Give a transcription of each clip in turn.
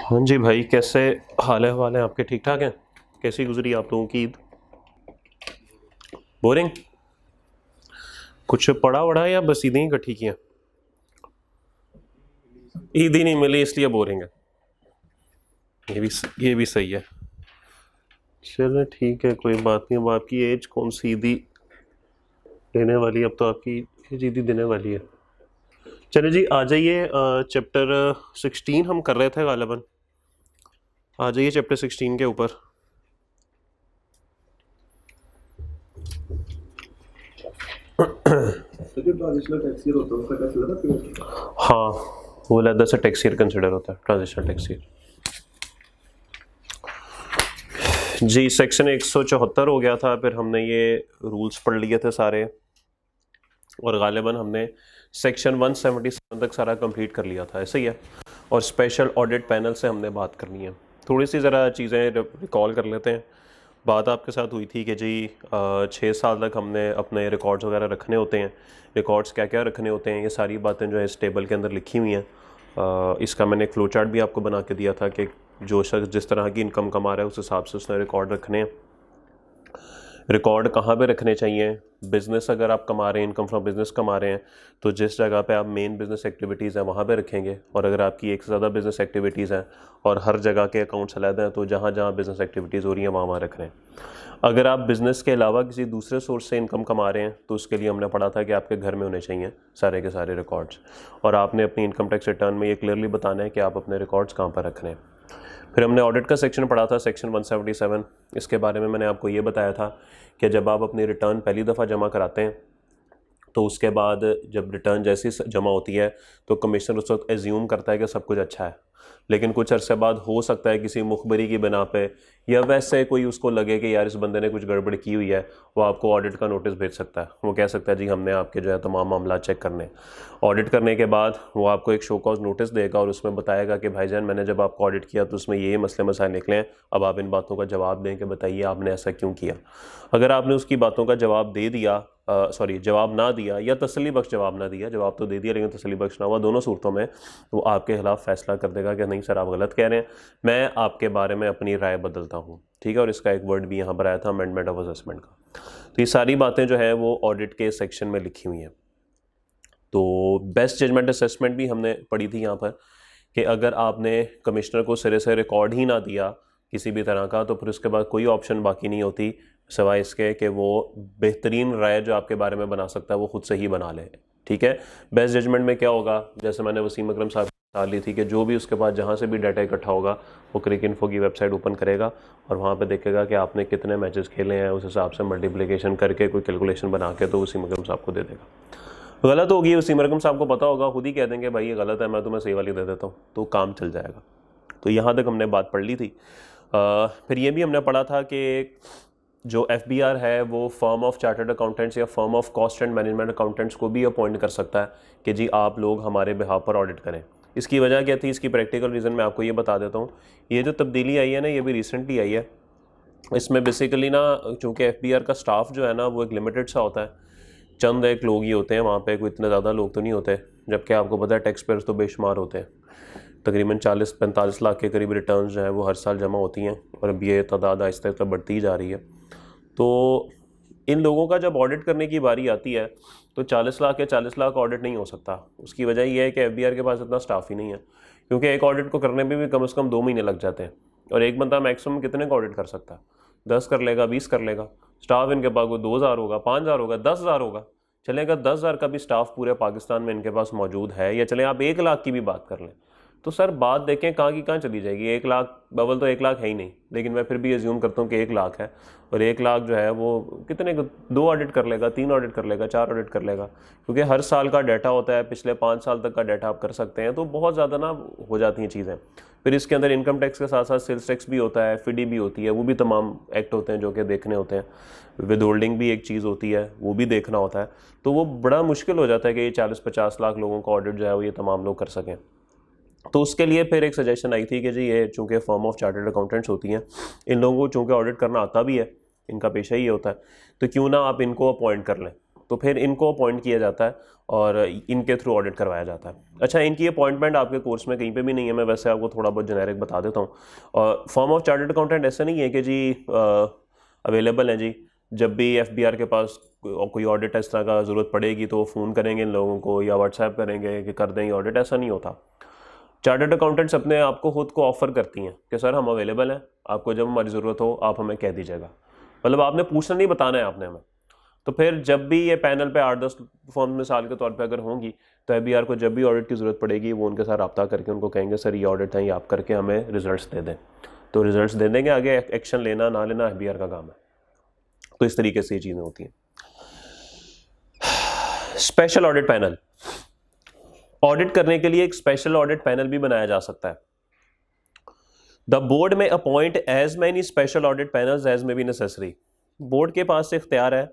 हाँ जी भाई, कैसे हाल है हवाले आपके? ठीक ठाक हैं? कैसी गुजरी आप लोगों की ईद? बोरिंग? कुछ पढ़ा वढ़ा या बस ईदें ही इकट्ठी की हैं? ईद ही नहीं मिली इसलिए बोरिंग है। ये भी सही है। चलो ठीक है, कोई बात नहीं। अब आपकी एज कौन सी ईदी देने वाली है? अब तो आपकी एज ईदी देने वाली है। चलो जी, आ जाइए। चैप्टर 16 हम कर रहे थे गालिबन। आ जाइए चैप्टर 16 के ऊपर। हाँ, वो अलग से टैक्स ईयर कंसिडर होता है, ट्रांजिशनल टैक्स ईयर। जी, सेक्शन 174 हो गया था, फिर हमने ये रूल्स पढ़ लिए थे सारे, और गालिबन हमने सेक्शन 177 तक सारा कंप्लीट कर लिया था, ऐसे ही है। और स्पेशल ऑडिट पैनल से हमने बात करनी है। थोड़ी सी ज़रा चीज़ें रिकॉल कर लेते हैं। बात आपके साथ हुई थी कि जी 6 साल तक हमने अपने रिकॉर्ड्स वगैरह रखने होते हैं। रिकॉर्ड्स क्या क्या रखने होते हैं, ये सारी बातें जो है इस टेबल के अंदर लिखी हुई हैं। इसका मैंने एक फ़्लो चार्ट भी आपको बना के दिया था कि जो शख्स जिस तरह की इनकम कमा रहा है उस हिसाब से उसने रिकॉर्ड रखने हैं। रिकॉर्ड कहाँ पे रखने चाहिए? बिज़नेस अगर आप कमा रहे हैं, इनकम फ्रॉम बिज़नेस कमा रहे हैं, तो जिस जगह पे आप मेन बिज़नेस एक्टिविटीज़ हैं वहाँ पे रखेंगे। और अगर आपकी एक से ज़्यादा बिज़नेस एक्टिविटीज़ हैं और हर जगह के अकाउंट्स अलग हैं, तो जहाँ जहाँ बिज़नेस एक्टिविटीज़ हो रही हैं वहाँ वहाँ रख रहे हैं। अगर आप बिज़नेस के अलावा किसी दूसरे सोर्स से इनकम कमा रहे हैं, तो उसके लिए हमने पढ़ा था कि आपके घर में होने चाहिए सारे के सारे रिकॉर्ड्स, और आपने अपनी इनकम टैक्स रिटर्न में ये क्लियरली बताना है कि आप अपने रिकॉर्ड्स कहाँ पर रख रहे हैं। फिर हमने ऑडिट का सेक्शन पढ़ा था, सेक्शन 177। इसके बारे में मैंने आपको ये बताया था कि जब आप अपनी रिटर्न पहली दफ़ा जमा कराते हैं, तो उसके बाद जब रिटर्न जैसी जमा होती है तो कमिश्नर उस वक्त एज्यूम करता है कि सब कुछ अच्छा है, लेकिन कुछ अरसे बाद हो सकता है किसी मुखबरी की बिना पे या वैसे कोई उसको लगे कि यार इस बंदे ने कुछ गड़बड़ की हुई है, वो आपको ऑडिट का नोटिस भेज सकता है। वो कह सकता है जी हमने आपके जो है तमाम मामला चेक करने। ऑडिट करने के बाद वो आपको एक शो कॉज नोटिस देगा और उसमें बताएगा कि भाईजान मैंने जब आपको ऑडिट किया तो उसमें ये मसले मसाइल निकले हैं, अब आप इन बातों का जवाब दें कि बताइए आपने ऐसा क्यों किया। अगर आपने उसकी बातों का जवाब दे दिया, जवाब ना दिया या तसल्ली बख्श जवाब ना दिया, जवाब तो दे दिया लेकिन तसल्ली बख्श ना हुआ, दोनों सूरतों में वो आपके खिलाफ फैसला कर देगा कि नहीं सर आप गलत कह रहे हैं, मैं आपके बारे में अपनी राय बदलता हूँ। ठीक है, और इसका एक वर्ड भी यहाँ पर आया था, अमेंडमेंट ऑफ असेसमेंट का। तो ये सारी बातें जो है वो ऑडिट के सेक्शन में लिखी हुई हैं। तो बेस्ट जजमेंट असेसमेंट भी हमने पढ़ी थी यहाँ पर, कि अगर आपने कमिश्नर को सिरे से रिकॉर्ड ही ना दिया किसी भी तरह का, तो फिर उसके बाद कोई ऑप्शन बाकी नहीं होती सिवाय इसके कि वो बेहतरीन राय जो आपके बारे में बना सकता है वो खुद से ही बना ले। ठीक है, बेस्ट जजमेंट में क्या होगा, जैसे मैंने वसीम अकरम साहब बता ली थी कि जो भी उसके पास जहाँ से भी डाटा इकट्ठा होगा वो क्रिक इन्फो की वेबसाइट ओपन करेगा और वहाँ पे देखेगा कि आपने कितने मैचेस खेले हैं, उस हिसाब से मल्टीप्लिकेशन करके कोई कैलकुलेशन बना के तो वसीम अकरम साहब को दे देगा। गलत होगी, वसीम अकरम साहब को पता होगा, खुद ही कह देंगे भाई ये गलत है, मैं तुम्हें सही वाली दे देता हूँ, तो काम चल जाएगा। तो यहाँ तक हमने बात पढ़ ली थी। फिर ये भी हमने पढ़ा था कि जो FBR है वो फर्म ऑफ चार्टर्ड अकाउंटेंट्स या firm of cost and management accountants को भी अपॉइंट कर सकता है कि जी आप लोग हमारे बिहाफ पर ऑडिट करें। इसकी वजह क्या थी, इसकी प्रैक्टिकल रीज़न मैं आपको ये बता देता हूँ। ये जो तब्दीली आई है ना, ये भी रिसेंटली आई है। इसमें बेसिकली ना, चूँकि FBR का स्टाफ जो है ना वो एक लिमिटेड सा होता है, चंद एक लोग ही होते हैं वहाँ पे, कोई इतने ज़्यादा लोग तो नहीं होते, जबकि आपको पता है टैक्स पेयर्स तो बेशुमार होते हैं। तकरीबन 40-45 लाख के करीब रिटर्न्स जो है वो हर साल जमा होती हैं, और अब ये तादाद आहिस्ता आहिस्ता बढ़ती ही जा रही है। तो इन लोगों का जब ऑडिट करने की बारी आती है तो 40 लाख या 40 लाख ऑडिट नहीं हो सकता। उसकी वजह यह है कि FBR के पास इतना स्टाफ ही नहीं है, क्योंकि एक ऑडिट को करने में भी कम से कम 2 महीने लग जाते हैं, और एक बंदा मैक्सिमम कितने का ऑडिट कर सकता है? 10 कर लेगा, 20 कर लेगा। स्टाफ इनके पास कोई 2000 होगा, 5000 होगा, 10,000 होगा, चलेगा। 10,000 का भी स्टाफ पूरे पाकिस्तान में इनके पास मौजूद है, या चले आप 1 लाख की भी बात कर लें, तो सर बात देखें कहाँ की कहाँ चली जाएगी। 1 लाख बबल तो 1 लाख है ही नहीं, लेकिन मैं फिर भी एज्यूम करता हूँ कि 1 लाख है, और 1 लाख जो है वो कितने 2 ऑडिट कर लेगा, 3 ऑडिट कर लेगा, 4 ऑडिट कर लेगा, क्योंकि हर साल का डाटा होता है, पिछले 5 साल तक का डाटा आप कर सकते हैं, तो बहुत ज़्यादा ना हो जाती हैं चीज़ें। फिर इसके अंदर इनकम टैक्स के साथ साथ सेल्स टैक्स भी होता है, FIDI भी होती है, वो भी तमाम एक्ट होते हैं जो कि देखने होते हैं। विद होल्डिंग भी एक चीज़ होती है, वो भी देखना होता है। तो वो बड़ा मुश्किल हो जाता है कि ये 40-50 लाख लोगों का ऑडिट जो है वो ये तमाम लोग कर सकें। तो उसके लिए फिर एक सजेशन आई थी कि जी ये चूँकि फर्म ऑफ चार्टर्ड अकाउंटेंट्स होती हैं, इन लोगों को चूँकि ऑडिट करना आता भी है, इनका पेशा ही ये होता है, तो क्यों ना आप इनको अपॉइंट कर लें। तो फिर इनको अपॉइंट किया जाता है और इनके थ्रू ऑडिट करवाया जाता है। अच्छा, इनकी अपॉइंटमेंट आपके कोर्स में कहीं पे भी नहीं है, मैं वैसे आपको थोड़ा बहुत जेनेरिक बता देता हूँ। और फॉर्म ऑफ चार्टर्ड अकाउंटेंट ऐसा नहीं है कि जी अवेलेबल है जी, जब भी एफबीआर के पास कोई ऑडिट इस तरह का ज़रूरत पड़ेगी तो वो फ़ोन करेंगे इन लोगों को या व्हाट्सएप करेंगे कि कर देंगे ऑडिट, ऐसा नहीं होता। चार्टर्ड अकाउंटेंट्स अपने आप को खुद को ऑफर करती हैं कि सर हम अवेलेबल हैं, आपको जब हमारी ज़रूरत हो आप हमें कह दीजिएगा। मतलब आपने पूछना नहीं, बताना है आपने हमें। तो फिर जब भी ये पैनल पे 8-10 फॉर्म मिसाल के तौर पे अगर होंगी तो एफबीआर को जब भी ऑडिट की ज़रूरत पड़ेगी वो उनके साथ रब्ता करके उनको कहेंगे सर ये ऑडिट है, ये आप करके हमें रिजल्ट्स दे दें, तो रिजल्ट्स दे देंगे। आगे एक्शन लेना ना लेना एफबीआर का काम है। तो इस तरीके से ये चीज़ें होती हैं। स्पेशल ऑडिट पैनल, ऑडिट करने के लिए एक स्पेशल ऑडिट पैनल भी बनाया जा सकता है। The board may appoint as many special audit panels as may be necessary. Board के पास से इख्तियार है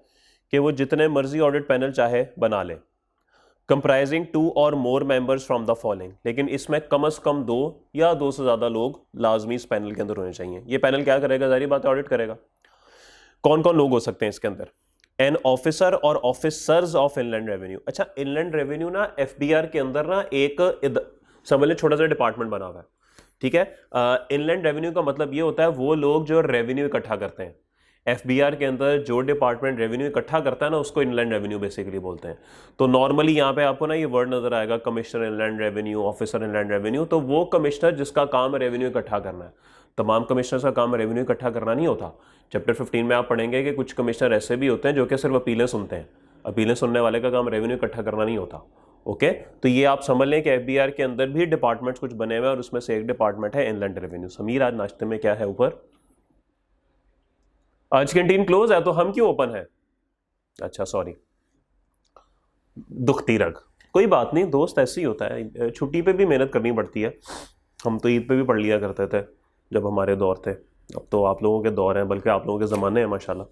कि वो जितने मर्जी ऑडिट पैनल चाहे बना ले, कंप्राइजिंग 2 और मोर मेंबर्स फ्रॉम द फॉलोइंग, लेकिन इसमें कम से कम 2 या 2 से ज़्यादा लोग लाजमी इस पैनल के अंदर होने चाहिए। ये पैनल क्या करेगा? जारी बात है ऑडिट करेगा। कौन कौन लोग हो सकते हैं इसके अंदर? एन ऑफिसर और ऑफिसर्स ऑफ इनलैंड रेवेन्यू। अच्छा, इनलैंड रेवेन्यू ना एफबीआर के अंदर ना एक समझ ले छोटा सा डिपार्टमेंट बना हुआ है, ठीक है। इनलैंड रेवेन्यू का मतलब ये होता है वो लोग जो रेवेन्यू इकट्ठा करते हैं। एफबीआर के अंदर जो डिपार्टमेंट रेवेन्यू इकट्ठा करता है ना उसको इनलैंड रेवेन्यू बेसिकली बोलते हैं। तो नॉर्मली यहाँ पे आपको ना ये वर्ड नजर आएगा, commissioner inland revenue, officer inland revenue. तो वो कमिश्नर जिसका काम रेवेन्यू इकट्ठा करना है। तमाम कमिश्नर्स का काम रेवेन्यू इकट्ठा करना नहीं होता। चैप्टर 15 में आप पढ़ेंगे कि कुछ कमिश्नर ऐसे भी होते हैं जो कि सिर्फ अपीलें सुनते हैं। अपीलें सुनने वाले का काम रेवेन्यू इकट्ठा करना नहीं होता। ओके, तो ये आप समझ लें कि एफबीआर के अंदर भी डिपार्टमेंट्स कुछ बने हुए हैं और उसमें से एक डिपार्टमेंट है इनलैंड रेवेन्यू। समीर, आज नाश्ते में क्या है ऊपर? आज कैंटीन क्लोज है, तो हम क्यों ओपन है? अच्छा सॉरी, दुखती रग, कोई बात नहीं दोस्त, ऐसे ही होता है, छुट्टी पे भी मेहनत करनी पड़ती है। हम तो ईद पे भी पढ़ लिया करते थे जब हमारे दौर थे। अब तो आप लोगों के दौर हैं, बल्कि आप लोगों के ज़माने हैं माशाल्लाह,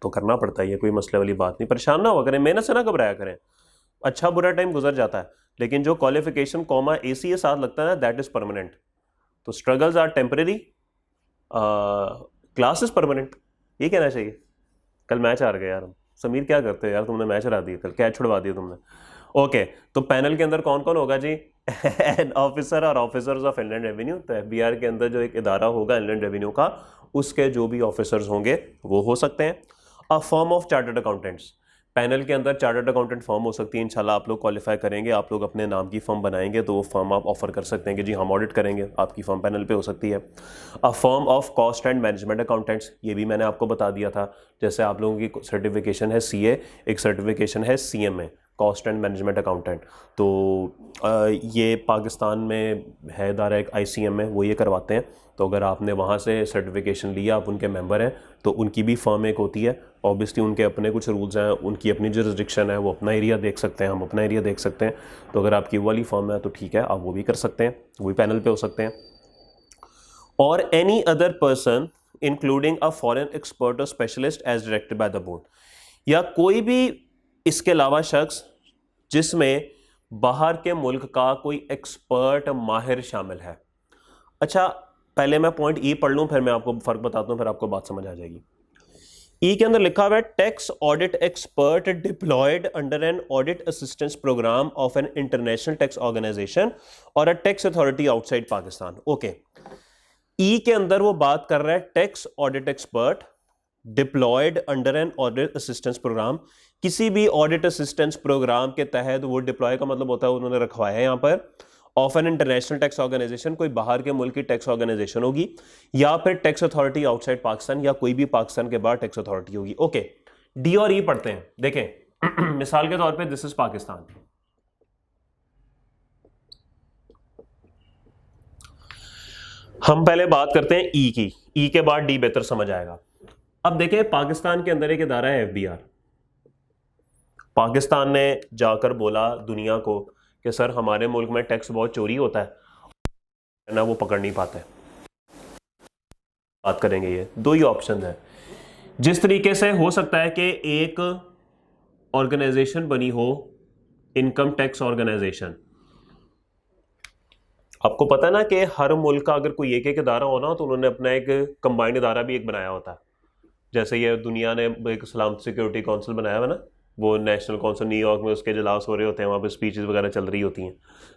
तो करना पड़ता है, ये कोई मसले वाली बात नहीं। परेशान ना हुआ करें, मेहनत से ना घबराया करें। अच्छा बुरा टाइम गुजर जाता है, लेकिन जो क्वालिफिकेशन कॉमा AC के साथ लगता है ना, दैट इज़ परमानेंट। तो struggles are temporary, class is permanent, ये कहना चाहिए। कल मैच हार गए यार हम। समीर क्या करते हो यार, तुमने मैच हरा दिया कल, कैच छुड़वा दिया तुमने। ओके, तो पैनल के अंदर कौन कौन होगा जी? एन ऑफिसर और ऑफिसर्स ऑफ इनलैंड रेवेन्यू। तो एफबीआर के अंदर जो एक इदारा होगा इनलैंड रेवेन्यू का, उसके जो भी ऑफिसर्स होंगे वो हो सकते हैं। A firm of chartered accountants, panel के अंदर चार्टर्ड अकाउंटेंट फर्म हो सकती है। इंशाल्लाह आप लोग क्वालिफाई करेंगे, आप लोग अपने नाम की फर्म बनाएंगे तो वो फर्म आप ऑफर कर सकते हैं कि जी हम ऑडिट करेंगे, आपकी फर्म पैनल पे हो सकती है। A firm of cost and management accountants, ये भी मैंने आपको बता दिया था। जैसे आप लोगों की सर्टिफिकेशन है CA, एक सर्टिफिकेशन है CMA, cost and management accountant. तो ये पाकिस्तान में है इदारा एक ICM में, वो ये करवाते हैं। तो अगर आपने वहाँ से सर्टिफिकेशन लिया, आप उनके मेंबर हैं, तो उनकी भी फर्म एक होती है। ऑब्वियसली उनके अपने कुछ रूल्स हैं, उनकी अपनी जुरिस्डिक्शन है, वो अपना एरिया देख सकते हैं, हम अपना एरिया देख सकते हैं। तो अगर आपकी वो वाली फर्म है तो ठीक है, आप वो भी कर सकते हैं, वो भी पैनल पे हो सकते हैं। और any other person including a foreign expert और specialist as directed by the board, या कोई भी इसके अलावा शख्स जिसमें बाहर के मुल्क का कोई एक्सपर्ट माहिर शामिल है। अच्छा, पहले मैं पॉइंट E पढ़ लूं, फिर मैं आपको फर्क बताता हूं, फिर आपको बात समझ आ जाएगी। E के अंदर लिखा हुआ है tax audit expert deployed under an audit assistance programme of an international tax organisation और a tax authority outside Pakistan. Okay, E के अंदर वो बात कर रहा है tax audit expert deployed under an audit assistance programme, किसी भी ऑडिट असिस्टेंस प्रोग्राम के तहत वो डिप्लॉय का मतलब होता है उन्होंने रखवाया है यहाँ पर of an international tax organisation, कोई बाहर के मुल्क की टैक्स ऑर्गेनाइजेशन होगी, या फिर टैक्स अथॉरिटी आउटसाइड पाकिस्तान, या कोई भी पाकिस्तान के बाहर टैक्स अथॉरिटी होगी। ओके, D और E पढ़ते हैं। देखें मिसाल के तौर पे दिस इज पाकिस्तान, हम पहले बात करते हैं E की, E के बाद D बेहतर समझ आएगा। अब देखें पाकिस्तान के अंदर एक इदारा है FBR। पाकिस्तान ने जाकर बोला दुनिया को कि सर हमारे मुल्क में टैक्स बहुत चोरी होता है ना, वो पकड़ नहीं पाते। बात करेंगे, ये दो ही ऑप्शन है। जिस तरीके से हो सकता है कि एक ऑर्गेनाइजेशन बनी हो इनकम टैक्स ऑर्गेनाइजेशन, आपको पता है ना कि हर मुल्क का अगर कोई एक इदारा हो ना तो उन्होंने अपना एक कंबाइंड इदारा भी एक बनाया होता है। जैसे ये दुनिया ने एक सलामत सिक्योरिटी काउंसिल बनाया हुआ ना, वो नेशनल काउंसिल न्यूयॉर्क में, उसके इजलास हो रहे होते हैं, वहाँ पे स्पीचेस वगैरह चल रही होती हैं।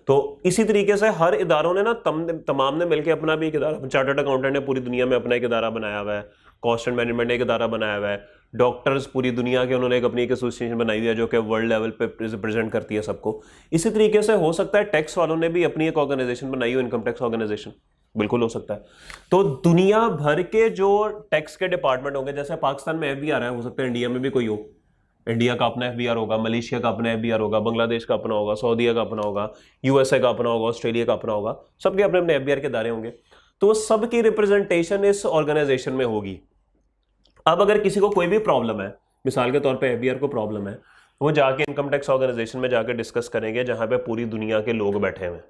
तो इसी तरीके से हर इदारों ने ना तमाम ने मिलकर अपना भी एक इदारा, चार्टर्ड अकाउंटेंट ने पूरी दुनिया में अपना एक इदारा बनाया हुआ है, कॉस्ट एंड मैनेजमेंट ने एक इदारा बनाया हुआ है, डॉक्टर्स पूरी दुनिया के उन्होंने अपनी एक एसोसिएशन बनाई हुई है जो कि वर्ल्ड लेवल पे रिप्रेजेंट करती है सबको। इसी तरीके से हो सकता है टैक्स वालों ने भी अपनी एक ऑर्गेनाइजेशन बनाई हो, इनकम टैक्स ऑर्गेनाइजेशन, बिल्कुल हो सकता है। तो दुनिया भर के जो टैक्स के डिपार्टमेंट होंगे, जैसे पाकिस्तान में FBI आ रहा है, हो सकता है इंडिया में भी कोई हो। इंडिया का अपना FBI होगा, मलेशिया का अपना FBI होगा, बांग्लादेश का अपना होगा, सऊदीया का अपना होगा, USA का अपना होगा, ऑस्ट्रेलिया का अपना होगा, सबके अपने अपने FBI के दायरे होंगे। तो सबकी रिप्रेजेंटेशन इस ऑर्गेनाइजेशन में होगी। अब अगर किसी को कोई भी प्रॉब्लम है, मिसाल के तौर पे FBI को प्रॉब्लम है, वो जाके इनकम टैक्स ऑर्गेनाइजेशन में जाके डिस्कस करेंगे, जहां पे पूरी दुनिया के लोग बैठे हुए हैं।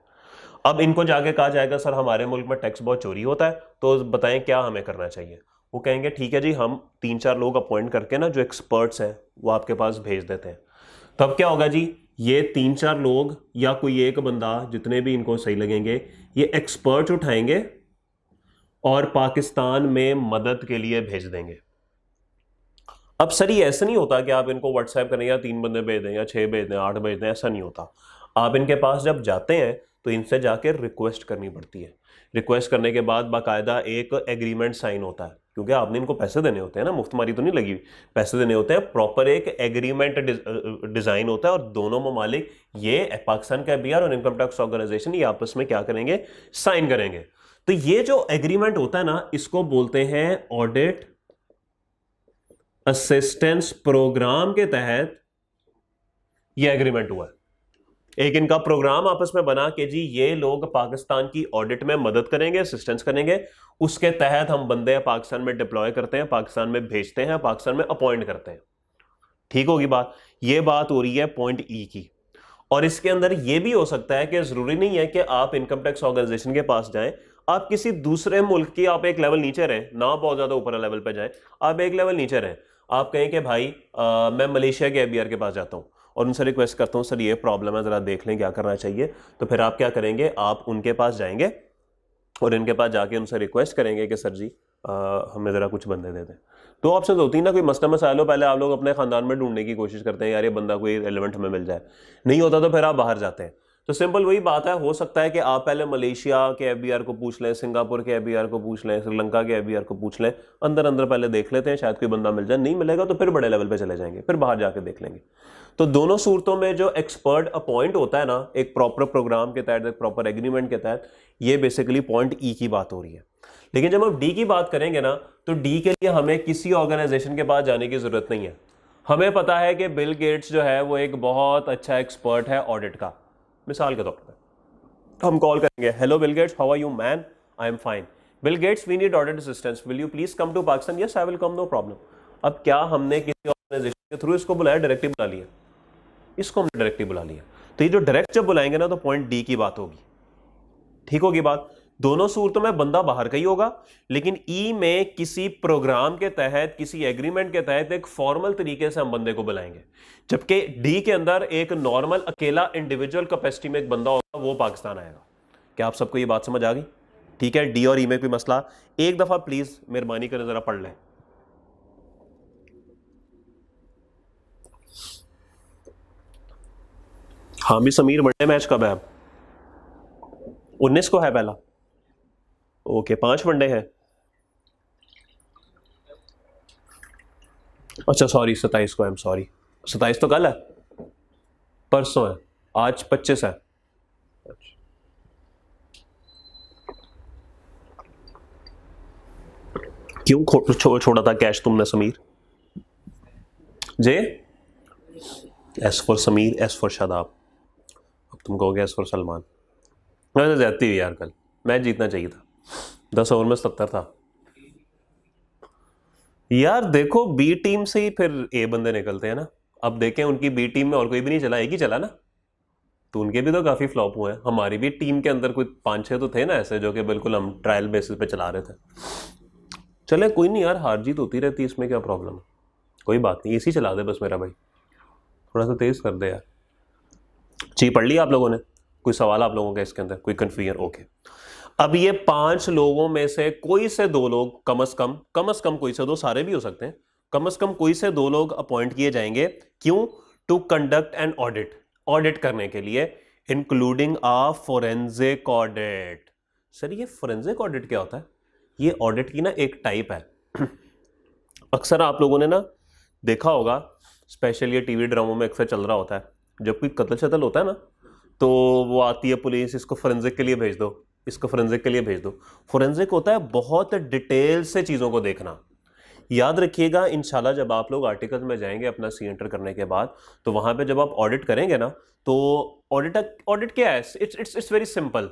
अब इनको जाके कहा जाएगा सर हमारे मुल्क में टैक्स बहुत चोरी होता है, तो बताएं क्या हमें करना चाहिए। वो कहेंगे ठीक है जी, हम 3-4 लोग अपॉइंट करके ना जो एक्सपर्ट्स हैं वो आपके पास भेज देते हैं। तब क्या होगा जी, ये 3-4 लोग या कोई एक बंदा, जितने भी इनको सही लगेंगे, ये एक्सपर्ट उठाएंगे और पाकिस्तान में मदद के लिए भेज देंगे। अब सर ये ऐसा नहीं होता कि आप इनको व्हाट्सएप करें या 3 बंदे भेज दें या 6 भेज दें, 8 भेज दें, ऐसा नहीं होता। आप इनके पास जब जाते हैं तो इनसे जाके रिक्वेस्ट करनी पड़ती है। रिक्वेस्ट करने के बाद बाकायदा एक एग्रीमेंट साइन होता है, क्योंकि आपने इनको पैसे देने होते हैं ना, मुफ्तमारी तो नहीं लगी, पैसे देने होते हैं। प्रॉपर एक एग्रीमेंट डिजाइन होता है और दोनों ममालिक, ये पाकिस्तान का FBI और इनकम टैक्स ऑर्गेनाइजेशन, ये आपस में क्या करेंगे, साइन करेंगे। तो ये जो एग्रीमेंट होता है ना, इसको बोलते हैं ऑडिट असिस्टेंस प्रोग्राम के तहत ये एग्रीमेंट हुआ है। एक इनका प्रोग्राम आपस में बना के जी ये लोग पाकिस्तान की ऑडिट में मदद करेंगे, असिस्टेंस करेंगे, उसके तहत हम बंदे पाकिस्तान में डिप्लॉय करते हैं, पाकिस्तान में भेजते हैं, पाकिस्तान में अपॉइंट करते हैं। ठीक होगी बात। ये बात हो रही है पॉइंट E की। और इसके अंदर यह भी हो सकता है कि जरूरी नहीं है कि आप इनकम टैक्स ऑर्गेनाइजेशन के पास जाएं, आप किसी दूसरे मुल्क की, आप एक लेवल नीचे रहें ना, बहुत ज्यादा ऊपर लेवल पे जाएं, आप एक लेवल नीचे रहें। आप कहें कि भाई मैं मलेशिया के FBI के पास जाता हूं और उनसे रिक्वेस्ट करता हूं सर ये प्रॉब्लम है, जरा देख लें क्या करना चाहिए। तो फिर आप क्या करेंगे, आप उनके पास जाएंगे और इनके पास जाके उनसे रिक्वेस्ट करेंगे कि सर जी हमें ज़रा कुछ बंदे दे दें। दो ऑप्शन होती है ना, कोई मसला मसाइल हो, पहले आप लोग अपने खानदान में ढूंढने की कोशिश करते हैं, यार ये बंदा कोई रेलेवेंट हमें मिल जाए, नहीं होता तो फिर आप बाहर जाते हैं। तो सिंपल वही बात है, हो सकता है कि आप पहले मलेशिया के FBI को पूछ लें, सिंगापुर के FBI को पूछ लें, श्रीलंका के FBI को पूछ लें, अंदर अंदर पहले देख लेते हैं, शायद कोई बंदा मिल जाए, नहीं मिलेगा तो फिर बड़े लेवल पे चले जाएंगे, फिर बाहर जाके देख लेंगे। तो दोनों सूरतों में जो एक्सपर्ट अपॉइंट होता है ना, एक प्रॉपर प्रोग्राम के तहत, एक प्रॉपर एग्रीमेंट के तहत, ये बेसिकली पॉइंट E की बात हो रही है। लेकिन जब हम D की बात करेंगे ना, तो D के लिए हमें किसी ऑर्गेनाइजेशन के पास जाने की जरूरत नहीं है। हमें पता है कि बिल गेट्स जो है वो एक बहुत अच्छा एक्सपर्ट है ऑडिट का। मिसाल के तौर पर हम कॉल करेंगे, hello Bill Gates, how are you man, I am fine, Bill Gates we need audit assistance, will you please come to Pakistan, yes I will come, no problem. अब क्या हमने किसी ऑर्गेनाइजेशन के थ्रू इसको बुलाया, डायरेक्टली बुला लिया, इसको हमने डायरेक्टली बुला लिया। तो ये जो डायरेक्ट जब बुलाएंगे ना, तो पॉइंट D की बात होगी। ठीक होगी बात। दोनों सूरतों में बंदा बाहर का ही होगा, लेकिन E में किसी प्रोग्राम के तहत, किसी एग्रीमेंट के तहत एक फॉर्मल तरीके से हम बंदे को बुलाएंगे। जबकि D के अंदर एक नॉर्मल अकेला इंडिविजुअल कैपेसिटी में एक बंदा होगा, वो पाकिस्तान आएगा। क्या आप सबको ये बात समझ आ गई? ठीक है, D और E में कोई मसला, एक दफा प्लीज मेहरबानी कर जरा पढ़ लें। हामी समीर, वनडे मैच कब है? 19 को है पहला। ओके, 5 वनडे है। अच्छा सॉरी, 27 को है, सॉरी 27 तो कल है, परसों है, आज 25 है। क्यों छोड़ा था कैश तुमने समीर? जे S for Sameer, S for Shadab, अब तुम कहोगे एस फॉर सलमान। मैंने ज्यादती हुई यार, कल मैच जीतना चाहिए था, 10 ओवर में 70 था यार। देखो B टीम से ही फिर A बंदे निकलते हैं ना। अब देखें उनकी B टीम में और कोई भी नहीं चला, एक ही चला ना, तो उनके भी तो काफी फ्लॉप हुए हैं। हमारी भी टीम के अंदर कोई 5-6 तो थे ना ऐसे, जो कि बिल्कुल हम ट्रायल बेसिस पे चला रहे थे। चले कोई नहीं यार, हार जीत होती रहती है, इसमें क्या प्रॉब्लम है, कोई बात नहीं, इसी चला दे बस मेरा भाई, थोड़ा सा तेज कर दे यार। जी पढ़ लिया आप लोगों ने? कोई सवाल आप लोगों का इसके अंदर, कोई कन्फ्यूजन? ओके। अब ये 5 लोगों में से कोई से 2 लोग, कम से कम कोई से 2, सारे भी हो सकते हैं, कम से कम कोई से 2 लोग अपॉइंट किए जाएंगे। क्यों? To conduct an audit, audit करने के लिए, including a forensic audit. Sir ये फोरेंसिक ऑडिट क्या होता है? ये ऑडिट की ना एक टाइप है। अक्सर आप लोगों ने ना देखा होगा, स्पेशली ये टीवी ड्रामों में अक्सर चल रहा होता है, जब कोई कत्ल शतल होता है ना, तो वो आती है पुलिस, इसको फोरेंसिक के लिए भेज दो, इसको फोरेंसिक के लिए भेज दो। फोरेंसिक होता है बहुत डिटेल से चीज़ों को देखना। याद रखिएगा, इंशाल्लाह जब आप लोग आर्टिकल में जाएंगे अपना सी एंटर करने के बाद, तो वहां पे जब आप ऑडिट करेंगे ना, तो ऑडिट क्या है? It's very simple.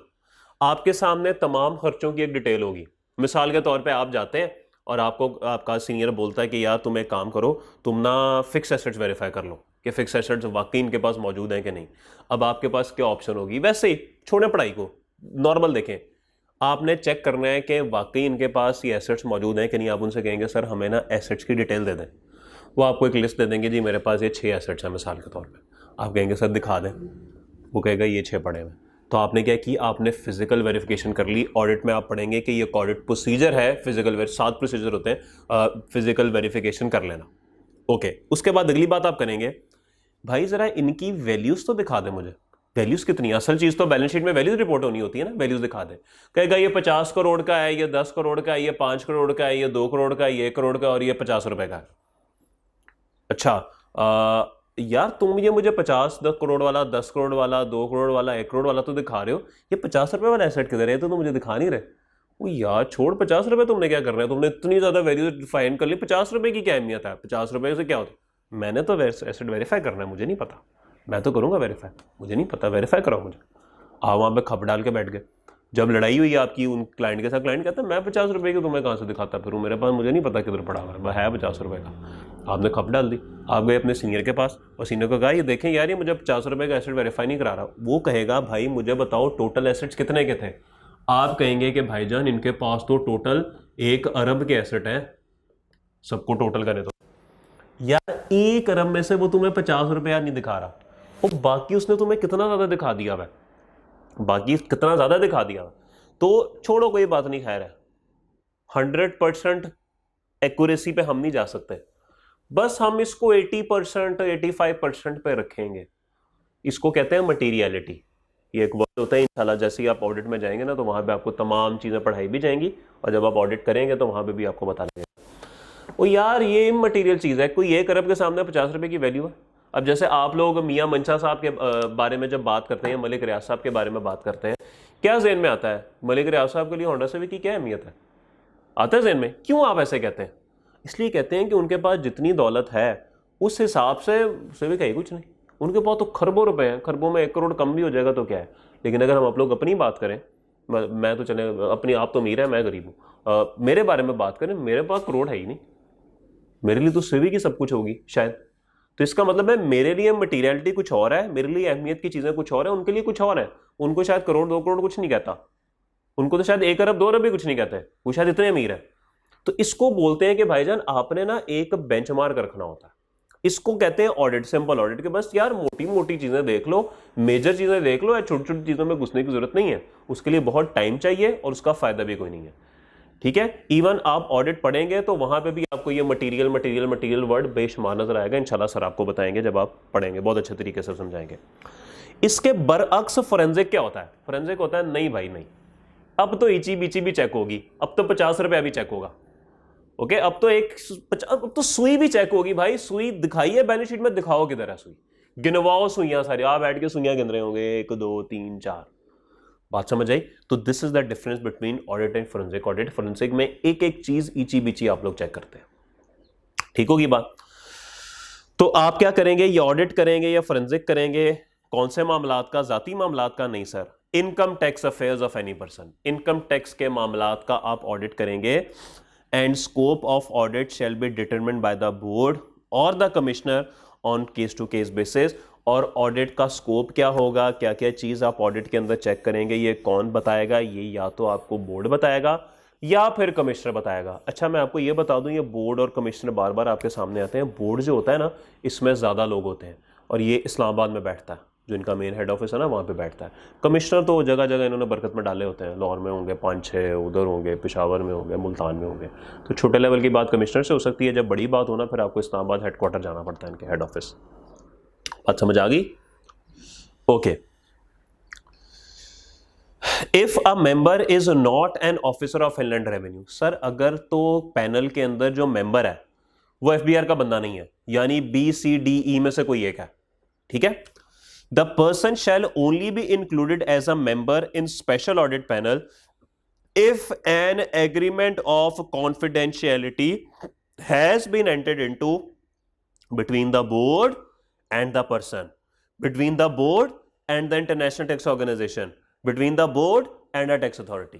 आपके सामने तमाम खर्चों की एक डिटेल होगी। मिसाल के तौर पे आप जाते हैं और आपको आपका सीनियर बोलता है कि यार तुम एक काम करो, तुम ना फिक्स एसेट्स वेरीफाई कर लो कि फिक्स एसेट्स वाकई इनके पास मौजूद हैं कि नहीं। अब आपके पास क्या ऑप्शन होगी? वैसे ही छोड़ें पढ़ाई को, नॉर्मल देखें, आपने चेक करना है कि वाकई इनके पास ये एसेट्स मौजूद हैं कि नहीं। आप उनसे कहेंगे सर हमें ना एसेट्स की डिटेल दे दें। वो आपको एक लिस्ट दे देंगे, जी मेरे पास ये 6 एसेट्स हैं मिसाल के तौर पे। आप कहेंगे सर दिखा दें, वो कहेगा ये 6 पड़े हुए। तो आपने क्या की? आपने फिजिकल वेरिफिकेशन कर ली। ऑडिट में आप पढ़ेंगे कि ये ऑडिट प्रोसीजर है, फिजिकल 7 प्रोसीजर होते हैं, फिजिकल वेरिफिकेशन कर लेना। ओके, उसके बाद अगली बात आप करेंगे, भाई जरा इनकी वैल्यूज तो दिखा दे मुझे। वैल्यूज कितनी? असल चीज तो बैलेंस शीट में वैल्यूज रिपोर्ट होनी होती है ना, वैल्यूज दिखा दे। कहेगा ये 50 करोड़ का है, ये 10 करोड़ का है, ये 5 करोड़ का है, ये 2 करोड़ का है, ये 1 करोड़ का, और ये 50 रुपए का है। अच्छा यार तुम ये मुझे 10 करोड़ वाला, 10 करोड़ वाला, 2 करोड़ वाला, 1 करोड़ वाला तो दिखा रहे हो, ये 50 रुपए वाला एसेट किधर है? तो तुम मुझे दिखा नहीं रहे। वो यार छोड़, 50 रुपए तुमने क्या करना है? तुमने इतनी ज्यादा वैल्यू डिफाइन कर ली, 50 रुपए की क्या अहमियत है? 50 रुपए से क्या होता है? मैंने तो एसेट वेरीफाई करना है, मुझे नहीं पता, मैं तो करूंगा वेरीफाई, मुझे नहीं पता, वेरीफाई कराओ मुझे। आप वहां पे खप डाल के बैठ गए। जब लड़ाई हुई आपकी उन क्लाइंट के साथ, क्लाइंट कहता है मैं 50 रुपए की तुम्हें कहाँ से दिखाता फिरूं, मेरे पास, मुझे नहीं पता किधर पड़ा हुआ है, वह है 50 रुपए का। आपने खप डाल दी, आप गए अपने सीनियर के पास और सीनियर को कहा ये देखें यार ये मुझे 50 रुपए का एसेट वेरीफाई नहीं करा रहा। वो कहेगा भाई मुझे बताओ टोटल एसेट्स कितने के थे? आप कहेंगे कि भाईजान इनके पास तो टोटल 1 अरब के एसेट हैं, सबको टोटल करें तो यार 1 अरब में से वो तुम्हें 50 रुपया नहीं दिखा रहा, और बाकी उसने तुम्हें कितना ज्यादा दिखा दिया है, बाकी कितना ज्यादा दिखा दिया। तो छोड़ो, कोई बात नहीं, खैर है। 100% एक्यूरेसी पे हम नहीं जा सकते, बस हम इसको 80% 85% पे रखेंगे। इसको कहते हैं मटीरियलिटी। ये एक वर्ड होता है, इंशाल्लाह जैसे ही आप ऑडिट में जाएंगे ना, तो वहां पे आपको तमाम चीजें पढ़ाई भी जाएंगी, और जब आप ऑडिट करेंगे तो वहां पे भी आपको बता देंगे ओ यार ये इमटेरियल चीज है, कोई 1 अरब के सामने 50 रुपए की वैल्यू है। अब जैसे आप लोग मियां मंशा साहब के बारे में जब बात करते हैं, मलिक रियाज साहब के बारे में बात करते हैं, क्या जेन में आता है? मलिक रियाज साहब के लिए होंडा सिविक की क्या अहमियत है? आता है जेन में? क्यों आप ऐसे कहते हैं? इसलिए कहते हैं कि उनके पास जितनी दौलत है उस हिसाब से सिविक है कुछ नहीं। उनके पास तो खरबों रुपए हैं, खरबों में 1 करोड़ कम भी हो जाएगा तो क्या है। लेकिन अगर हम आप लोग अपनी बात करें, मैं तो चले अपनी, आप तो अमीर है, मैं गरीब हूँ, मेरे बारे में बात करें, मेरे पास करोड़ है ही नहीं, मेरे लिए तो सिविक ही सब कुछ होगी शायद। तो इसका मतलब है मेरे लिए मटीरियलिटी कुछ और है, मेरे लिए अहमियत की चीजें कुछ और है, उनके लिए कुछ और है। उनको शायद करोड़ 2 करोड़ कुछ नहीं कहता, उनको तो शायद 1 अरब 2 अरब भी कुछ नहीं कहते, वो शायद इतने अमीर है। तो इसको बोलते हैं कि भाईजान आपने ना एक बेंचमार्क रखना होता है। इसको कहते हैं ऑडिट, सिंपल ऑडिट के बस यार मोटी मोटी चीजें देख लो, मेजर चीजें देख लो, या छोटी छोटी चीजों में घुसने की जरूरत नहीं है, उसके लिए बहुत टाइम चाहिए और उसका फायदा भी कोई नहीं है। ठीक है, इवन आप ऑडिट पढ़ेंगे तो वहां पे भी आपको ये मटेरियल वर्ड बेशुमार नजर आएगा। इंशाल्लाह सर आपको बताएंगे जब आप पढ़ेंगे, बहुत अच्छे तरीके से समझाएंगे। इसके बरअक्स फोरेंसिक क्या होता है? फोरेंसिक होता है नहीं भाई नहीं, अब तो इची बीची भी चेक होगी, अब तो 50 रुपया भी चेक होगा। ओके, अब तो सुई भी चेक होगी भाई। सुई दिखाइए बैलेंस शीट में, दिखाओ किधर है सुई, गिनवाओ सुइयां सारी, आप बैठ के सुइयां गिन रहे होंगे 1 2 3 4। बात समझ आई? तो this is the difference between audit and forensic audit. Forensic में एक एक चीज ईची बीची आप लोग चेक करते हैं। ठीक होगी बात? तो आप क्या करेंगे? ये ऑडिट करेंगे या फोरेंसिक करेंगे? कौन से मामलात का? जाती मामलात का? नहीं sir, income tax affairs of any person, income tax के मामलात का आप ऑडिट करेंगे। And scope of audit shall be determined by the board और the commissioner on case to case basis. और ऑडिट का स्कोप क्या होगा, क्या क्या चीज आप ऑडिट के अंदर चेक करेंगे, ये कौन बताएगा? ये या तो आपको बोर्ड बताएगा या फिर कमिश्नर बताएगा। अच्छा मैं आपको ये बता दूं, ये बोर्ड और कमिश्नर बार बार आपके सामने आते हैं। बोर्ड जो होता है ना, इसमें ज्यादा लोग होते हैं और ये इस्लामाबाद में बैठता है, जो इनका मेन हेड ऑफिस है ना वहाँ पे बैठता है। कमिश्नर तो जगह जगह इन्होंने बरकत में डाले होते हैं, लाहौर में होंगे 5-6, उधर होंगे, पेशावर में होंगे, मुल्तान में होंगे। तो छोटे लेवल की बात कमिश्नर से हो सकती है, जब बड़ी बात हो ना फिर आपको इस्लामाबाद हेडक्वार्टर जाना पड़ता है, इनके हेड ऑफिस। बात समझ आ गई? Okay. If a member is not an officer of inland revenue, sir अगर तो पैनल के अंदर जो मेंबर है वो एफबीआर का बंदा नहीं है, यानी BCDE में से कोई एक है, ठीक है, the person shall only be included as a member in special audit panel if an agreement of confidentiality has been entered into between the board and the person, between the board and the international tax organization, between the board and a tax authority।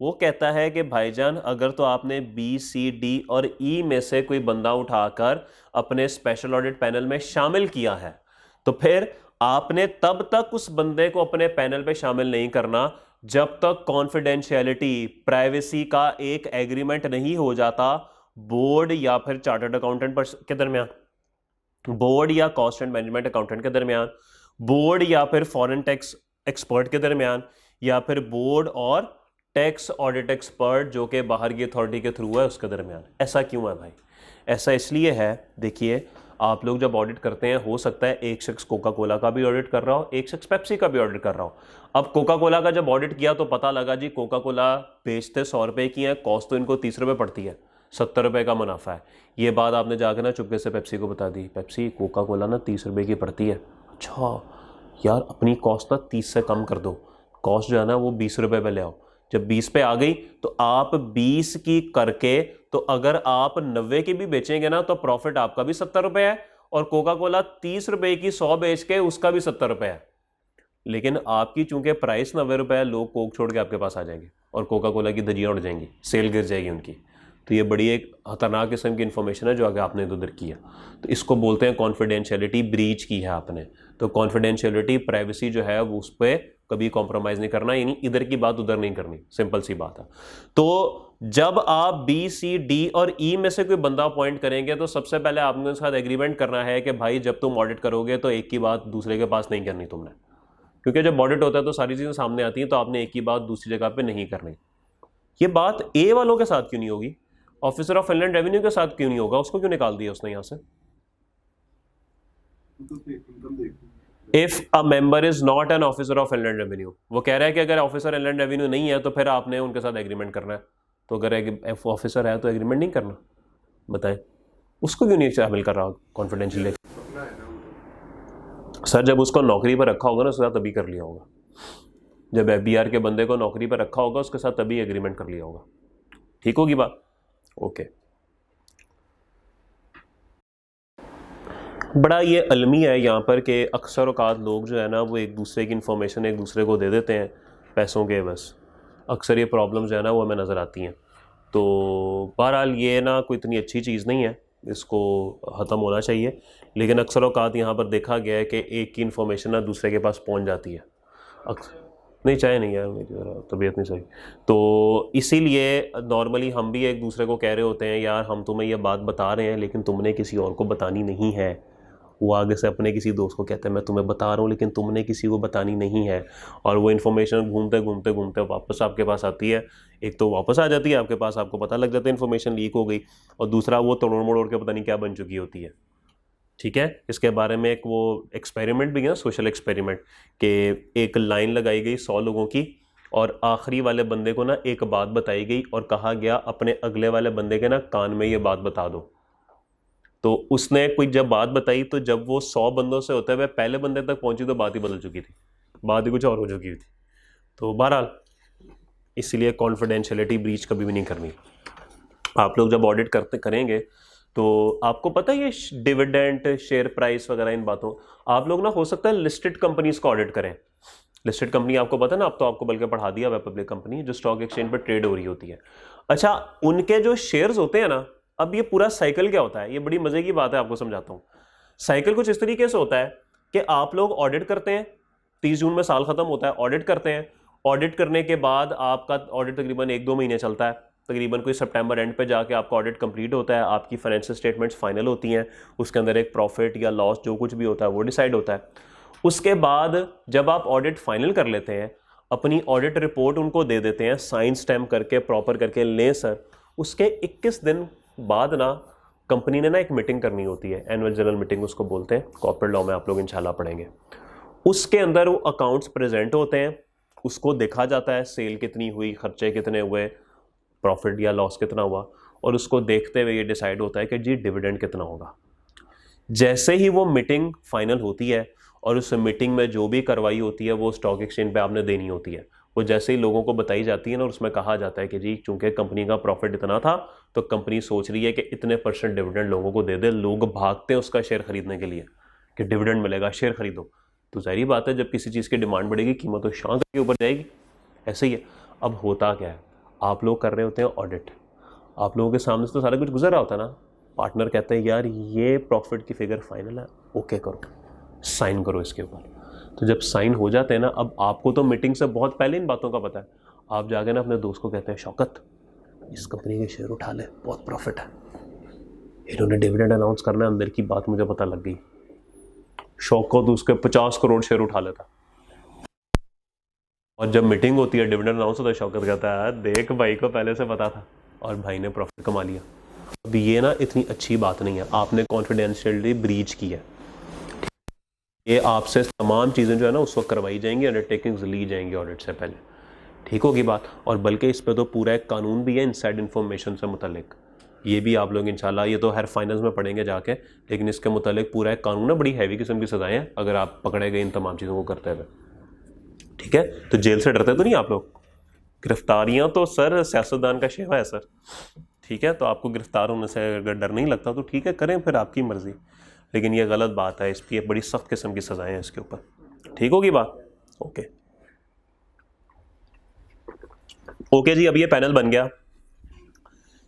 वो कहता है कि भाईजान अगर तो आपने BCD और E में से कोई बंदा उठाकर अपने स्पेशल ऑडिट पैनल में शामिल किया है तो फिर आपने तब तक उस बंदे को अपने पैनल पे शामिल नहीं करना जब तक कॉन्फिडेंशियलिटी, प्राइवेसी का एक एग्रीमेंट नहीं हो जाता बोर्ड या फिर चार्टर्ड अकाउंटेंट के दरमियान, बोर्ड या कॉस्ट एंड मैनेजमेंट अकाउंटेंट के दरमियान, बोर्ड या फिर फॉरेन टैक्स एक्सपर्ट के दरमियान, या फिर बोर्ड और टैक्स ऑडिट एक्सपर्ट जो कि बाहर की अथॉरिटी के थ्रू है उसके दरमियान। ऐसा क्यों है भाई? ऐसा इसलिए है, देखिए आप लोग जब ऑडिट करते हैं हो सकता है एक शख्स कोका कोला का भी ऑडिट कर रहा हो, एक शख्स पेप्सी का भी ऑडिट कर रहा हो। अब कोका कोला का जब ऑडिट किया तो पता लगा जी कोका कोला बेचते 100 रुपए की है, कॉस्ट तो इनको 30 रुपए पड़ती है, 70 रुपए का मुनाफा है। ये बात आपने जाकर ना चुपके से पेप्सी को बता दी, पेप्सी कोका कोला ना 30 रुपए की पड़ती है। अच्छा यार अपनी कॉस्ट ना 30 से कम कर दो, कॉस्ट जो है ना वो 20 रुपए पे ले आओ। जब 20 पे आ गई तो आप 20 की करके, तो अगर आप 90 की भी बेचेंगे ना तो प्रॉफिट आपका भी 70 रुपए है, और कोका कोला 30 रुपए की 100 बेच के उसका भी 70 रुपए है। लेकिन आपकी चूंकि प्राइस 90 रुपए है, लोग कोक छोड़ के आपके पास आ जाएंगे और कोका कोला की धज्जियां उड़ जाएंगी, सेल गिर जाएगी उनकी। तो ये बड़ी एक खतरनाक किस्म की इन्फॉर्मेशन है जो आगे आपने इधर किया। तो इसको बोलते हैं कॉन्फिडेंशियलिटी ब्रीच की है आपने। तो कॉन्फिडेंशियलिटी, प्राइवेसी जो है वो उस पर कभी कॉम्प्रोमाइज़ नहीं करना, यानी इधर की बात उधर नहीं करनी, सिंपल सी बात है। तो जब आप BCD और E में से कोई बंदा अपॉइंट करेंगे तो सबसे पहले आपने उसके साथ एग्रीमेंट करना है कि भाई जब तुम ऑडिट करोगे तो एक की बात दूसरे के पास नहीं करनी तुमने, क्योंकि जब ऑडिट होता है तो सारी चीज़ें सामने आती हैं, तो आपने एक ही बात दूसरी जगह पे नहीं करनी। ये बात A वालों के साथ क्यों नहीं होगी, ऑफिसर ऑफ इनलैंड रेवेन्यू के साथ क्यों नहीं होगा? उसको क्यों निकाल दिया उसने यहां से? If a member is not an officer of inland revenue, वो कह रहा है कि अगर ऑफिसर इनलैंड रेवेन्यू नहीं है तो फिर आपने उनके साथ एग्रीमेंट करना है। तो अगर ऑफिसर है तो एग्रीमेंट नहीं करना, बताएं उसको क्यों नहीं शामिल कर रहा कॉन्फिडेंशियली? सर जब उसको नौकरी पर रखा होगा ना उसके साथ तभी कर लिया होगा, जब FBR के बंदे को नौकरी पर रखा होगा उसके साथ तभी एग्रीमेंट कर लिया होगा। ठीक होगी बात? ओके। बड़ा ये अलमी है यहाँ पर कि अक्सर औकात लोग जो है ना वो एक दूसरे की इन्फॉर्मेशन एक दूसरे को दे देते हैं पैसों के बस। अक्सर ये प्रॉब्लम्स जो है ना वो हमें नज़र आती हैं। तो बहरहाल ये ना कोई इतनी अच्छी चीज़ नहीं है, इसको ख़त्म होना चाहिए। लेकिन अक्सर औकात यहाँ पर देखा गया है कि एक की इन्फॉर्मेशन ना दूसरे के पास पहुँच जाती है। नहीं चाहे नहीं यार, मेरी तबीयत नहीं सही, तो इसीलिए नॉर्मली हम भी एक दूसरे को कह रहे होते हैं यार हम तुम्हें ये बात बता रहे हैं लेकिन तुमने किसी और को बतानी नहीं है। वो आगे से अपने किसी दोस्त को कहते हैं मैं तुम्हें बता रहा हूँ लेकिन तुमने किसी को बतानी नहीं है, और वो इन्फॉर्मेशन घूमते घूमते घूमते वापस आपके पास आती है। एक तो वापस आ जाती है आपके पास, आपको पता लग जाता है इन्फॉर्मेशन लीक हो गई, और दूसरा वो तोड़ मोड़ के पता नहीं क्या बन चुकी होती है। ठीक है, इसके बारे में एक वो एक्सपेरिमेंट भी है ना, सोशल एक्सपेरिमेंट, कि एक लाइन लगाई गई 100 लोगों की और आखिरी वाले बंदे को ना एक बात बताई गई और कहा गया अपने अगले वाले बंदे के ना कान में ये बात बता दो। तो उसने कोई जब बात बताई तो जब वो 100 बंदों से होते हुए पहले बंदे तक पहुंची तो बात ही बदल चुकी थी, बात ही कुछ और हो चुकी थी। तो बहरहाल इसीलिए कॉन्फिडेंशियलिटी ब्रीच कभी भी नहीं करनी। आप लोग जब ऑडिट करेंगे तो आपको पता है ये डिविडेंड, शेयर प्राइस वगैरह इन बातों, आप लोग ना हो सकता है लिस्टेड कंपनीज को ऑडिट करें। लिस्टेड कंपनी आपको पता है ना, अब तो आपको बल्कि पढ़ा दिया हुआ पब्लिक कंपनी जो स्टॉक एक्सचेंज पर ट्रेड हो रही होती है। अच्छा, उनके जो शेयर्स होते हैं ना, अब ये पूरा साइकिल क्या होता है, ये बड़ी मजे की बात है, आपको समझाता हूँ। साइकिल कुछ इस तरीके से होता है कि आप लोग ऑडिट करते हैं, 30 जून में साल खत्म होता है, ऑडिट करते हैं। ऑडिट करने के बाद आपका ऑडिट तकरीबन 1-2 महीने चलता है, तकरीबन कोई सितंबर एंड पे जाके आपका ऑडिट कंप्लीट होता है, आपकी फाइनेंशियल स्टेटमेंट्स फाइनल होती हैं, उसके अंदर एक प्रॉफिट या लॉस जो कुछ भी होता है वो डिसाइड होता है। उसके बाद जब आप ऑडिट फाइनल कर लेते हैं, अपनी ऑडिट रिपोर्ट उनको दे देते हैं, साइन स्टैम्प करके प्रॉपर करके लें सर, उसके 21 दिन बाद ना कंपनी ने ना एक मीटिंग करनी होती है, एनुअल जनरल मीटिंग उसको बोलते हैं, कॉर्पोरेट लॉ में आप लोग इंशाल्लाह पढ़ेंगे। उसके अंदर वो अकाउंट्स प्रेजेंट होते हैं, उसको देखा जाता है सेल कितनी हुई, खर्चे कितने हुए, प्रॉफिट या लॉस कितना हुआ, और उसको देखते हुए ये डिसाइड होता है कि जी डिविडेंड कितना होगा। जैसे ही वो मीटिंग फाइनल होती है और उस मीटिंग में जो भी कार्रवाई होती है वो स्टॉक एक्सचेंज पे आपने देनी होती है, वो जैसे ही लोगों को बताई जाती है ना, और उसमें कहा जाता है कि जी चूंकि कंपनी का प्रॉफिट इतना था तो कंपनी सोच रही है कि इतने % डिविडेंड लोगों को दे दे, लोग भागते हैं उसका शेयर खरीदने के लिए कि डिविडेंड मिलेगा, शेयर खरीदो। तो जाहिर बात है जब किसी चीज़ की डिमांड बढ़ेगी कीमत तो शांत के ऊपर जाएगी, ऐसे ही है। अब होता क्या है, आप लोग कर रहे होते हैं ऑडिट, आप लोगों के सामने से तो सारा कुछ गुजर रहा होता है ना, पार्टनर कहते हैं यार ये प्रॉफिट की फिगर फाइनल है, ओके करो, साइन करो इसके ऊपर। तो जब साइन हो जाते हैं ना, अब आपको तो मीटिंग से बहुत पहले इन बातों का पता है, आप जाके ना अपने दोस्त को कहते हैं शौकत इस कंपनी के शेयर उठा ले, बहुत प्रॉफिट है, इन्होंने डिविडेंड अनाउंस करना है, अंदर की बात मुझे पता लग गई। शौकत उसके 50 करोड़ शेयर उठा लेता, और जब मीटिंग होती है डिविडेंड अनाउंस होता है, शौकत कहता है देख भाई को पहले से पता था, और भाई ने प्रॉफिट कमा लिया। अब ये ना इतनी अच्छी बात नहीं है, आपने कॉन्फिडेंशियलिटी ब्रीच की है, ये आपसे तमाम चीज़ें जो है ना उस वक्त करवाई जाएंगी, अंडरटेकिंग्स ली जाएंगी ऑडिट से पहले, ठीक होगी बात। और बल्कि इस पर तो पूरा एक कानून भी है इनसाइड इन्फॉर्मेशन से मुतल्लिक, ये भी आप लोग इंशाल्लाह ये तो हर फाइनल्स में पढ़ेंगे जाके, लेकिन इसके मुतल्लिक पूरा एक कानून है, बड़ी हैवी किस्म की सजाएं हैं अगर आप पकड़े गए इन तमाम चीज़ों को करते हुए, ठीक है। तो जेल से डरते तो नहीं आप लोग, गिरफ्तारियाँ तो सर सियासतदान का शेवा है सर, ठीक है। तो आपको गिरफ्तार होने से अगर डर नहीं लगता तो ठीक है, करें फिर आपकी मर्जी, लेकिन ये गलत बात है, इस पर बड़ी सख्त किस्म की सजाएं हैं इसके ऊपर, ठीक होगी बात। ओके ओके जी, अब ये पैनल बन गया।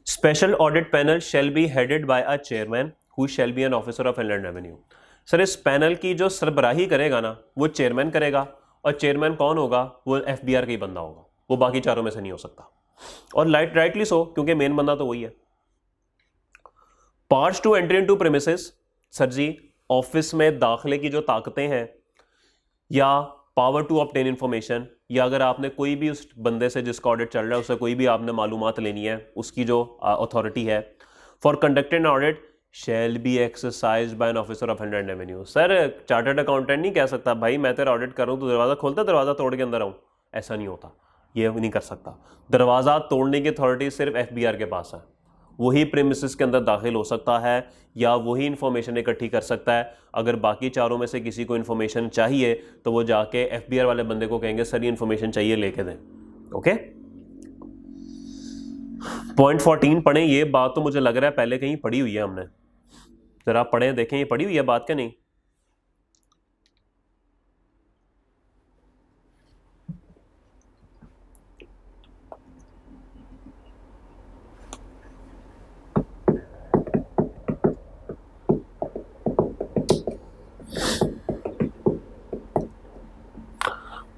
Special audit panel shall be headed by a chairman who shall be an officer of inland revenue. Sir इस पैनल की जो सरबराही करेगा ना वो चेयरमैन करेगा, और चेयरमैन कौन होगा, वो FBR का ही बंदा होगा, वो बाकी चारों में से नहीं हो सकता, और राइटली सो, क्योंकि मेन बंदा तो वही है। Parts to entry into premises, sir ji office में दाखिले की जो ताकतें हैं, या पावर टू ऑब्टेन इंफॉर्मेशन, या अगर आपने कोई भी उस बंदे से जिसका ऑडिट चल रहा है उससे कोई भी आपने मालूमात लेनी है, उसकी जो अथॉरिटी है, for conducting an audit shall be exercise by an officer of inland revenue. Sir chartered accountant नहीं कह सकता भाई मैं तेरा ऑडिट करूँ तो दरवाजा खोलता दरवाजा तोड़ के अंदर आऊँ, ऐसा नहीं होता, ये नहीं कर सकता। दरवाजा तोड़ने की अथॉरिटी सिर्फ FBR के पास है, वही प्रीमिसेस के अंदर दाखिल हो सकता है या वही इंफॉर्मेशन इकट्ठी कर सकता है। अगर बाकी चारों में से किसी को इंफॉर्मेशन चाहिए तो वो जाके FBR वाले बंदे को कहेंगे सर ये इंफॉर्मेशन चाहिए, लेके दें। ओके, पॉइंट 14 पढ़ें, ये बात तो मुझे लग रहा है पहले कहीं पढ़ी हुई है हमने, जरा पढ़ें देखें ये पढ़ी हुई है बात क्या नहीं।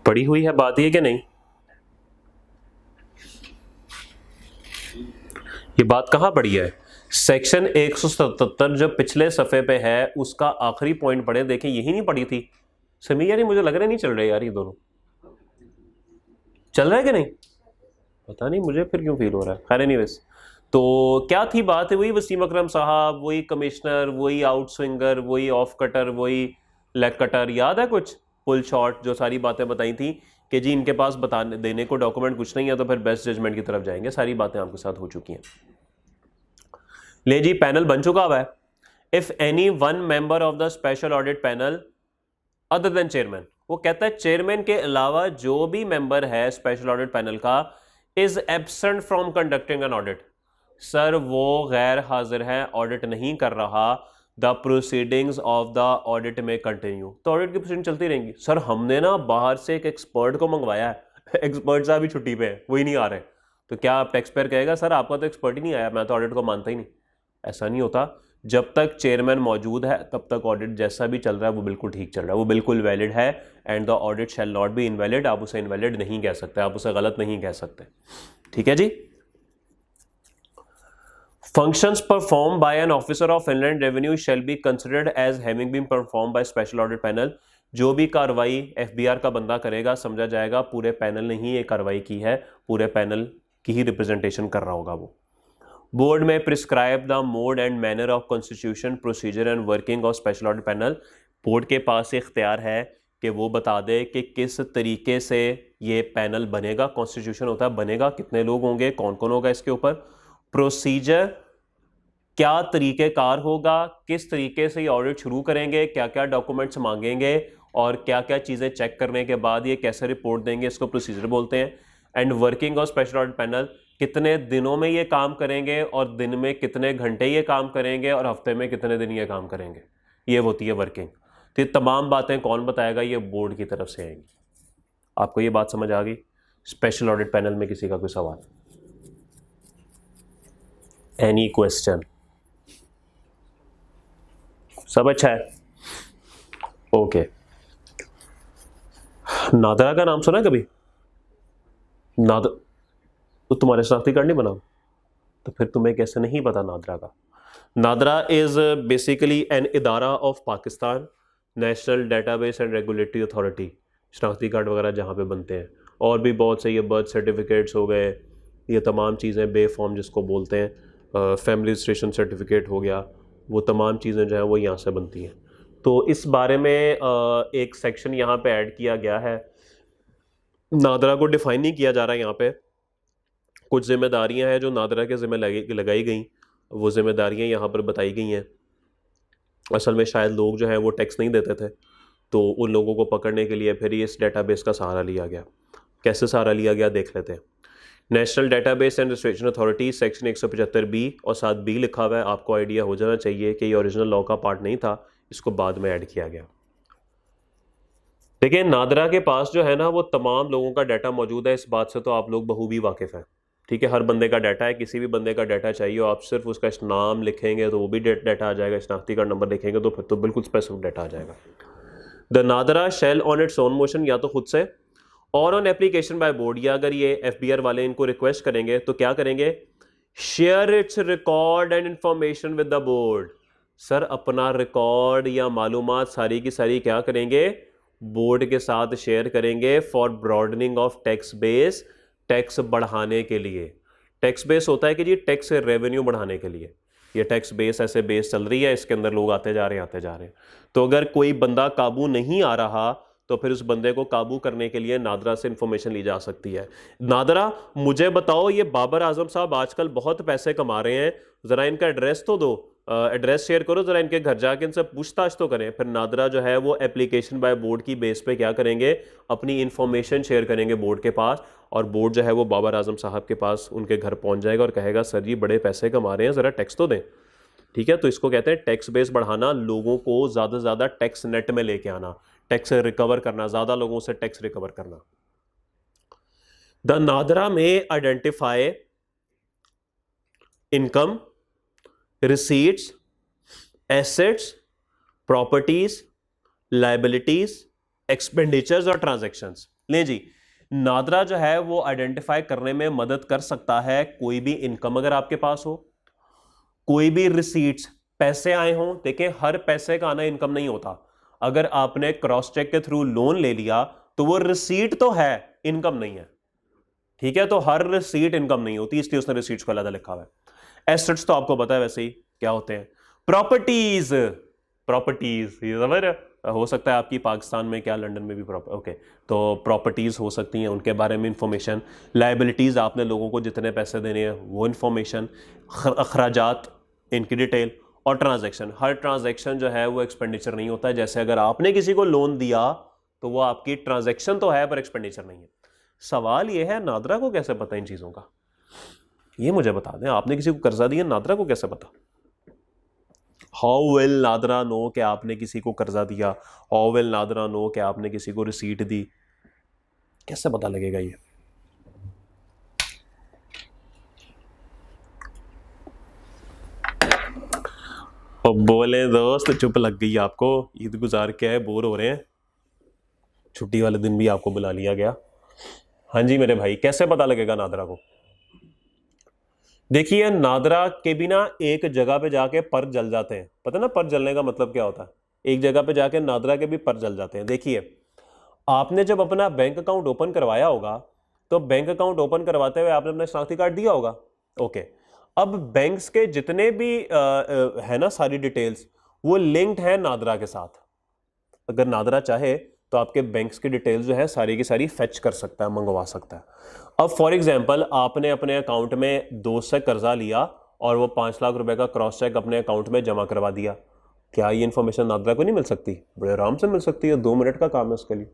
पढ़ी हुई है बात ये कि नहीं, ये बात कहां पढ़ी है, सेक्शन 177 जो पिछले सफ़े पे है उसका आखिरी पॉइंट पढ़े देखें, यही नहीं पढ़ी थी समी यार, मुझे लग रहा है नहीं चल रहे यार, ये दोनों चल रहा है कि नहीं पता नहीं, मुझे फिर क्यों फील हो रहा है। खैर एनीवेज, तो क्या थी बात है, वही वसीम अकरम साहब, वही कमिश्नर, वही आउट स्विंगर, वही ऑफ कटर, वही लेग कटर, याद है कुछ पुल शॉट, जो सारी बातें बताई थी कि जी इनके पास बताने देने को डॉक्यूमेंट कुछ नहीं है तो फिर बेस्ट जजमेंट की तरफ जाएंगे, सारी बातें आपके साथ हो चुकी हैं। ले जी पैनल बन चुका हुआ है। If any one member of the special audit panel other than chairman, वो कहता है चेयरमैन के अलावा जो भी मेंबर है स्पेशल ऑडिट पैनल का is absent from conducting an audit, sir वो गैर हाजिर है, ऑडिट नहीं कर रहा, the proceedings of the audit में कंटिन्यू, तो ऑडिट की प्रोसीडिंग चलती रहेंगी। सर हमने ना बाहर से एक एक्सपर्ट को मंगवाया है एक्सपर्ट साहब भी छुट्टी पे है, वही नहीं आ रहे, तो क्या आप टैक्स पेयर कहेगा सर आपका तो एक्सपर्ट ही नहीं आया, मैं तो ऑडिट को मानता ही नहीं। ऐसा नहीं होता, जब तक चेयरमैन मौजूद है तब तक ऑडिट जैसा भी चल रहा है वो बिल्कुल ठीक चल रहा है, वो बिल्कुल वैलिड है, and the audit shall not be invalid, आप उसे इनवैलिड नहीं कह सकते, आप उसे गलत नहीं कह सकते, ठीक है जी। Functions performed by an officer of Inland Revenue shall be considered as having been performed by special audit panel जो भी कार्रवाई एफबीआर का बंदा करेगा समझा जाएगा पूरे पैनल ने ही ये कार्रवाई की है, पूरे पैनल की ही रिप्रेजेंटेशन कर रहा होगा वो। बोर्ड में prescribe the mode and manner of constitution procedure and working of special audit panel. Board के पास इख्तियार है कि वो बता दे कि किस तरीके से ये पैनल बनेगा, कॉन्स्टिट्यूशन होता है बनेगा, कितने लोग होंगे, कौन कौन होगा इसके ऊपर, प्रोसीजर क्या तरीक़ेकार होगा, किस तरीके से ये ऑडिट शुरू करेंगे, क्या क्या डॉक्यूमेंट्स मांगेंगे और क्या क्या चीज़ें चेक करने के बाद ये कैसे रिपोर्ट देंगे, इसको प्रोसीजर बोलते हैं। And working of special audit panel, कितने दिनों में ये काम करेंगे और दिन में कितने घंटे ये काम करेंगे और हफ्ते में कितने दिन ये काम करेंगे, ये होती है वर्किंग। तो ये तमाम बातें कौन बताएगा, ये बोर्ड की तरफ से आएंगी। आपको ये बात समझ आ गई? स्पेशल ऑडिट पैनल में किसी का कोई सवाल, एनी क्वेश्चन? सब अच्छा है? ओके। नादरा का नाम सुना कभी? नादरा तो तुम्हारे शनाख्ती कार्ड नहीं बना, तो फिर तुम्हें कैसे नहीं पता नादरा का? नादरा इज बेसिकली एन इदारा of Pakistan, national database and regulatory authority. शनाख्ती कार्ड वगैरह जहाँ पे बनते हैं, और भी बहुत से, ये बर्थ सर्टिफिकेट्स हो गए, ये तमाम चीज़ें, बे फॉर्म जिसको बोलते हैं, फैमिली रजिस्ट्रेशन सर्टिफिकेट हो गया, वो तमाम चीज़ें जो हैं वो यहाँ से बनती हैं। तो इस बारे में एक सेक्शन यहाँ पे ऐड किया गया है। नादरा को डिफाइन नहीं किया जा रहा है यहाँ पे, कुछ जिम्मेदारियाँ हैं जो नादरा के ज़िम्मे लगाई गई, वो जिम्मेदारियाँ यहाँ पर बताई गई हैं। असल में शायद लोग जो हैं वो टैक्स नहीं देते थे, तो उन लोगों को पकड़ने के लिए फिर इस डेटाबेस का सहारा लिया गया। कैसे सहारा लिया गया देख लेते हैं। National database and registration authority, section 175B और साथ बी लिखा हुआ है। आपको आइडिया हो जाना चाहिए कि ये ओरिजिनल लॉ का पार्ट नहीं था, इसको बाद में ऐड किया गया। देखिए, नादरा के पास जो है ना वो तमाम लोगों का डाटा मौजूद है, इस बात से तो आप लोग बखूबी वाकिफ़ हैं। ठीक है, हर बंदे का डाटा है, किसी भी बंदे का डाटा चाहिए आप सिर्फ उसका नाम लिखेंगे तो वो भी डाटा आ जाएगा, शनाख्ती कार्ड नंबर लिखेंगे तो फिर तो बिल्कुल स्पेसिफिक डाटा आ जाएगा। The NADRA shall on its own motion, या तो खुद से और ऑन एप्लीकेशन बाय बोर्ड, या अगर ये एफबीआर वाले इनको रिक्वेस्ट करेंगे तो क्या करेंगे, share its record and information with the board. Sir अपना रिकॉर्ड या मालूमात सारी की सारी क्या करेंगे, बोर्ड के साथ शेयर करेंगे for broadening of tax base, tax बढ़ाने के लिए। टैक्स बेस होता है कि जी टैक्स रेवेन्यू बढ़ाने के लिए, ये टैक्स बेस ऐसे बेस चल रही है, इसके अंदर लोग आते जा रहे हैं आते जा रहे हैं। तो अगर कोई बंदा काबू नहीं आ रहा तो फिर उस बंदे को काबू करने के लिए नादरा से इंफॉर्मेशन ली जा सकती है। नादरा, मुझे बताओ ये बाबर आजम साहब आजकल बहुत पैसे कमा रहे हैं, ज़रा इनका एड्रेस तो दो, एड्रेस शेयर करो, ज़रा इनके घर जाके इनसे पूछताछ तो करें। फिर नादरा जो है वो एप्लीकेशन बाय बोर्ड की बेस पे क्या करेंगे, अपनी इंफॉर्मेशन शेयर करेंगे बोर्ड के पास, और बोर्ड जो है वो बाबर आजम साहब के पास उनके घर पहुंच जाएगा और कहेगा सर जी बड़े पैसे कमा रहे हैं, ज़रा टैक्स तो दें। ठीक है, तो इसको कहते हैं टैक्स बेस बढ़ाना, लोगों को ज़्यादा से ज़्यादा टैक्स नेट में लेके आना, टैक्स रिकवर करना, ज़्यादा लोगों से टैक्स रिकवर करना। द नादरा में identify income, receipts, assets, properties, liabilities, expenditures और ट्रांजैक्शंस। ले जी, नादरा जो है वो आइडेंटिफाई करने में मदद कर सकता है कोई भी इनकम अगर आपके पास हो, कोई भी रिसीट्स, पैसे आए हों। देखें, हर पैसे का आना इनकम नहीं होता। अगर आपने क्रॉस चेक के थ्रू लोन ले लिया तो वो रिसीट तो है, इनकम नहीं है। ठीक है, तो हर रिसीट इनकम नहीं होती, इसलिए उसने रिसीट्स को अलग लिखा हुआ है। एसेट्स तो आपको पता है वैसे ही क्या होते हैं। प्रॉपर्टीज, प्रॉपर्टीज ये समझ रहे हो सकता है आपकी पाकिस्तान में क्या लंदन में भी ओके, तो प्रॉपर्टीज हो सकती हैं, उनके बारे में इंफॉर्मेशन। लाइबिलिटीज, आपने लोगों को जितने पैसे देने हैं वो इंफॉर्मेशन। अखराजात, इनकी डिटेल। और ट्रांजैक्शन, हर ट्रांजैक्शन जो है वो एक्सपेंडिचर नहीं होता है। जैसे अगर आपने किसी को लोन दिया तो वो आपकी ट्रांजैक्शन तो है पर एक्सपेंडिचर नहीं है। सवाल ये है नादरा को कैसे पता इन चीजों का, ये मुझे बता दें। आपने किसी को कर्जा दिया, नादरा को कैसे पता? हाउ विल नादरा नो कि आपने किसी को कर्जा दिया? हाउ विल नादरा नो कि आपने किसी को रिसीट दी? कैसे पता लगेगा ये? बोले दोस्त चुप लग गई आपको, ईद गुजार के आए, बोर हो रहे हैं, छुट्टी वाले दिन भी आपको बुला लिया गया। हाँ जी मेरे भाई, कैसे पता लगेगा नादरा को? देखिए, नादरा के बिना एक जगह पे जाके पर जल जाते हैं। पता ना पर जलने का मतलब क्या होता है? एक जगह पे जाके नादरा के भी पर जल जाते हैं। देखिए, आपने जब अपना बैंक अकाउंट ओपन करवाया होगा तो बैंक अकाउंट ओपन करवाते हुए आपने अपना शनाख्ती कार्ड दिया होगा। ओके, अब बैंक्स के जितने भी है ना सारी डिटेल्स, वो लिंक्ड है नादरा के साथ। अगर नादरा चाहे तो आपके बैंक्स की डिटेल्स जो है सारी की सारी फेच कर सकता है, मंगवा सकता है। अब फॉर एग्जांपल आपने अपने अकाउंट में दोस्त से कर्जा लिया और वो 5 लाख रुपए का क्रॉस चेक अपने अकाउंट में जमा करवा दिया, क्या ये इंफॉर्मेशन नादरा को नहीं मिल सकती? बड़े आराम से मिल सकती है, 2 मिनट का काम है उसके लिए।